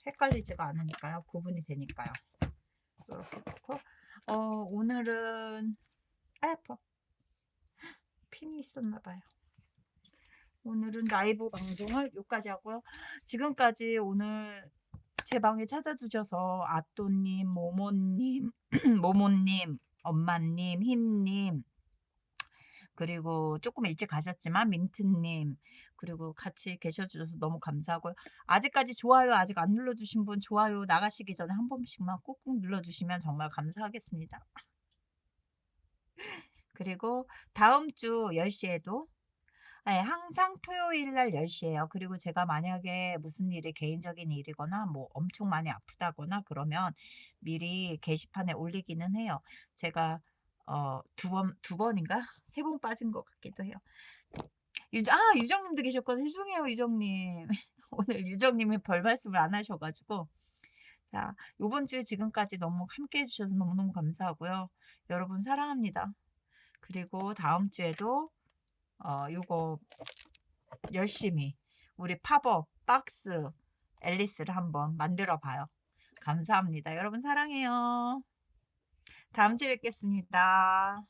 헷갈리지가 않으니까요. 구분이 되니까요. 이렇게 놓고 오늘은 아파 핀이 있었나 봐요. 오늘은 라이브 방송을 여기까지 하고요. 지금까지 오늘 제 방에 찾아주셔서 아또님, 모모님, 모모님, 엄마님, 흰님, 그리고 조금 일찍 가셨지만 민트님, 그리고 같이 계셔주셔서 너무 감사하고요. 아직까지 좋아요 아직 안 눌러주신 분 좋아요 나가시기 전에 한 번씩만 꾹꾹 눌러주시면 정말 감사하겠습니다. 그리고 다음 주 10시에도 네, 항상 토요일 날 10시에요. 그리고 제가 만약에 무슨 일이 개인적인 일이거나 뭐 엄청 많이 아프다거나 그러면 미리 게시판에 올리기는 해요. 제가 두 번인가? 3번 빠진 것 같기도 해요. 유정님도 계셨거든요. 죄송해요, 유정님. 오늘 유정님이 별 말씀을 안 하셔가지고. 자, 요번 주에 지금까지 너무 함께 해주셔서 너무너무 감사하고요. 여러분 사랑합니다. 그리고 다음 주에도 요거 열심히 우리 팝업 박스 앨리스를 한번 만들어 봐요. 감사합니다. 여러분 사랑해요. 다음 주에 뵙겠습니다.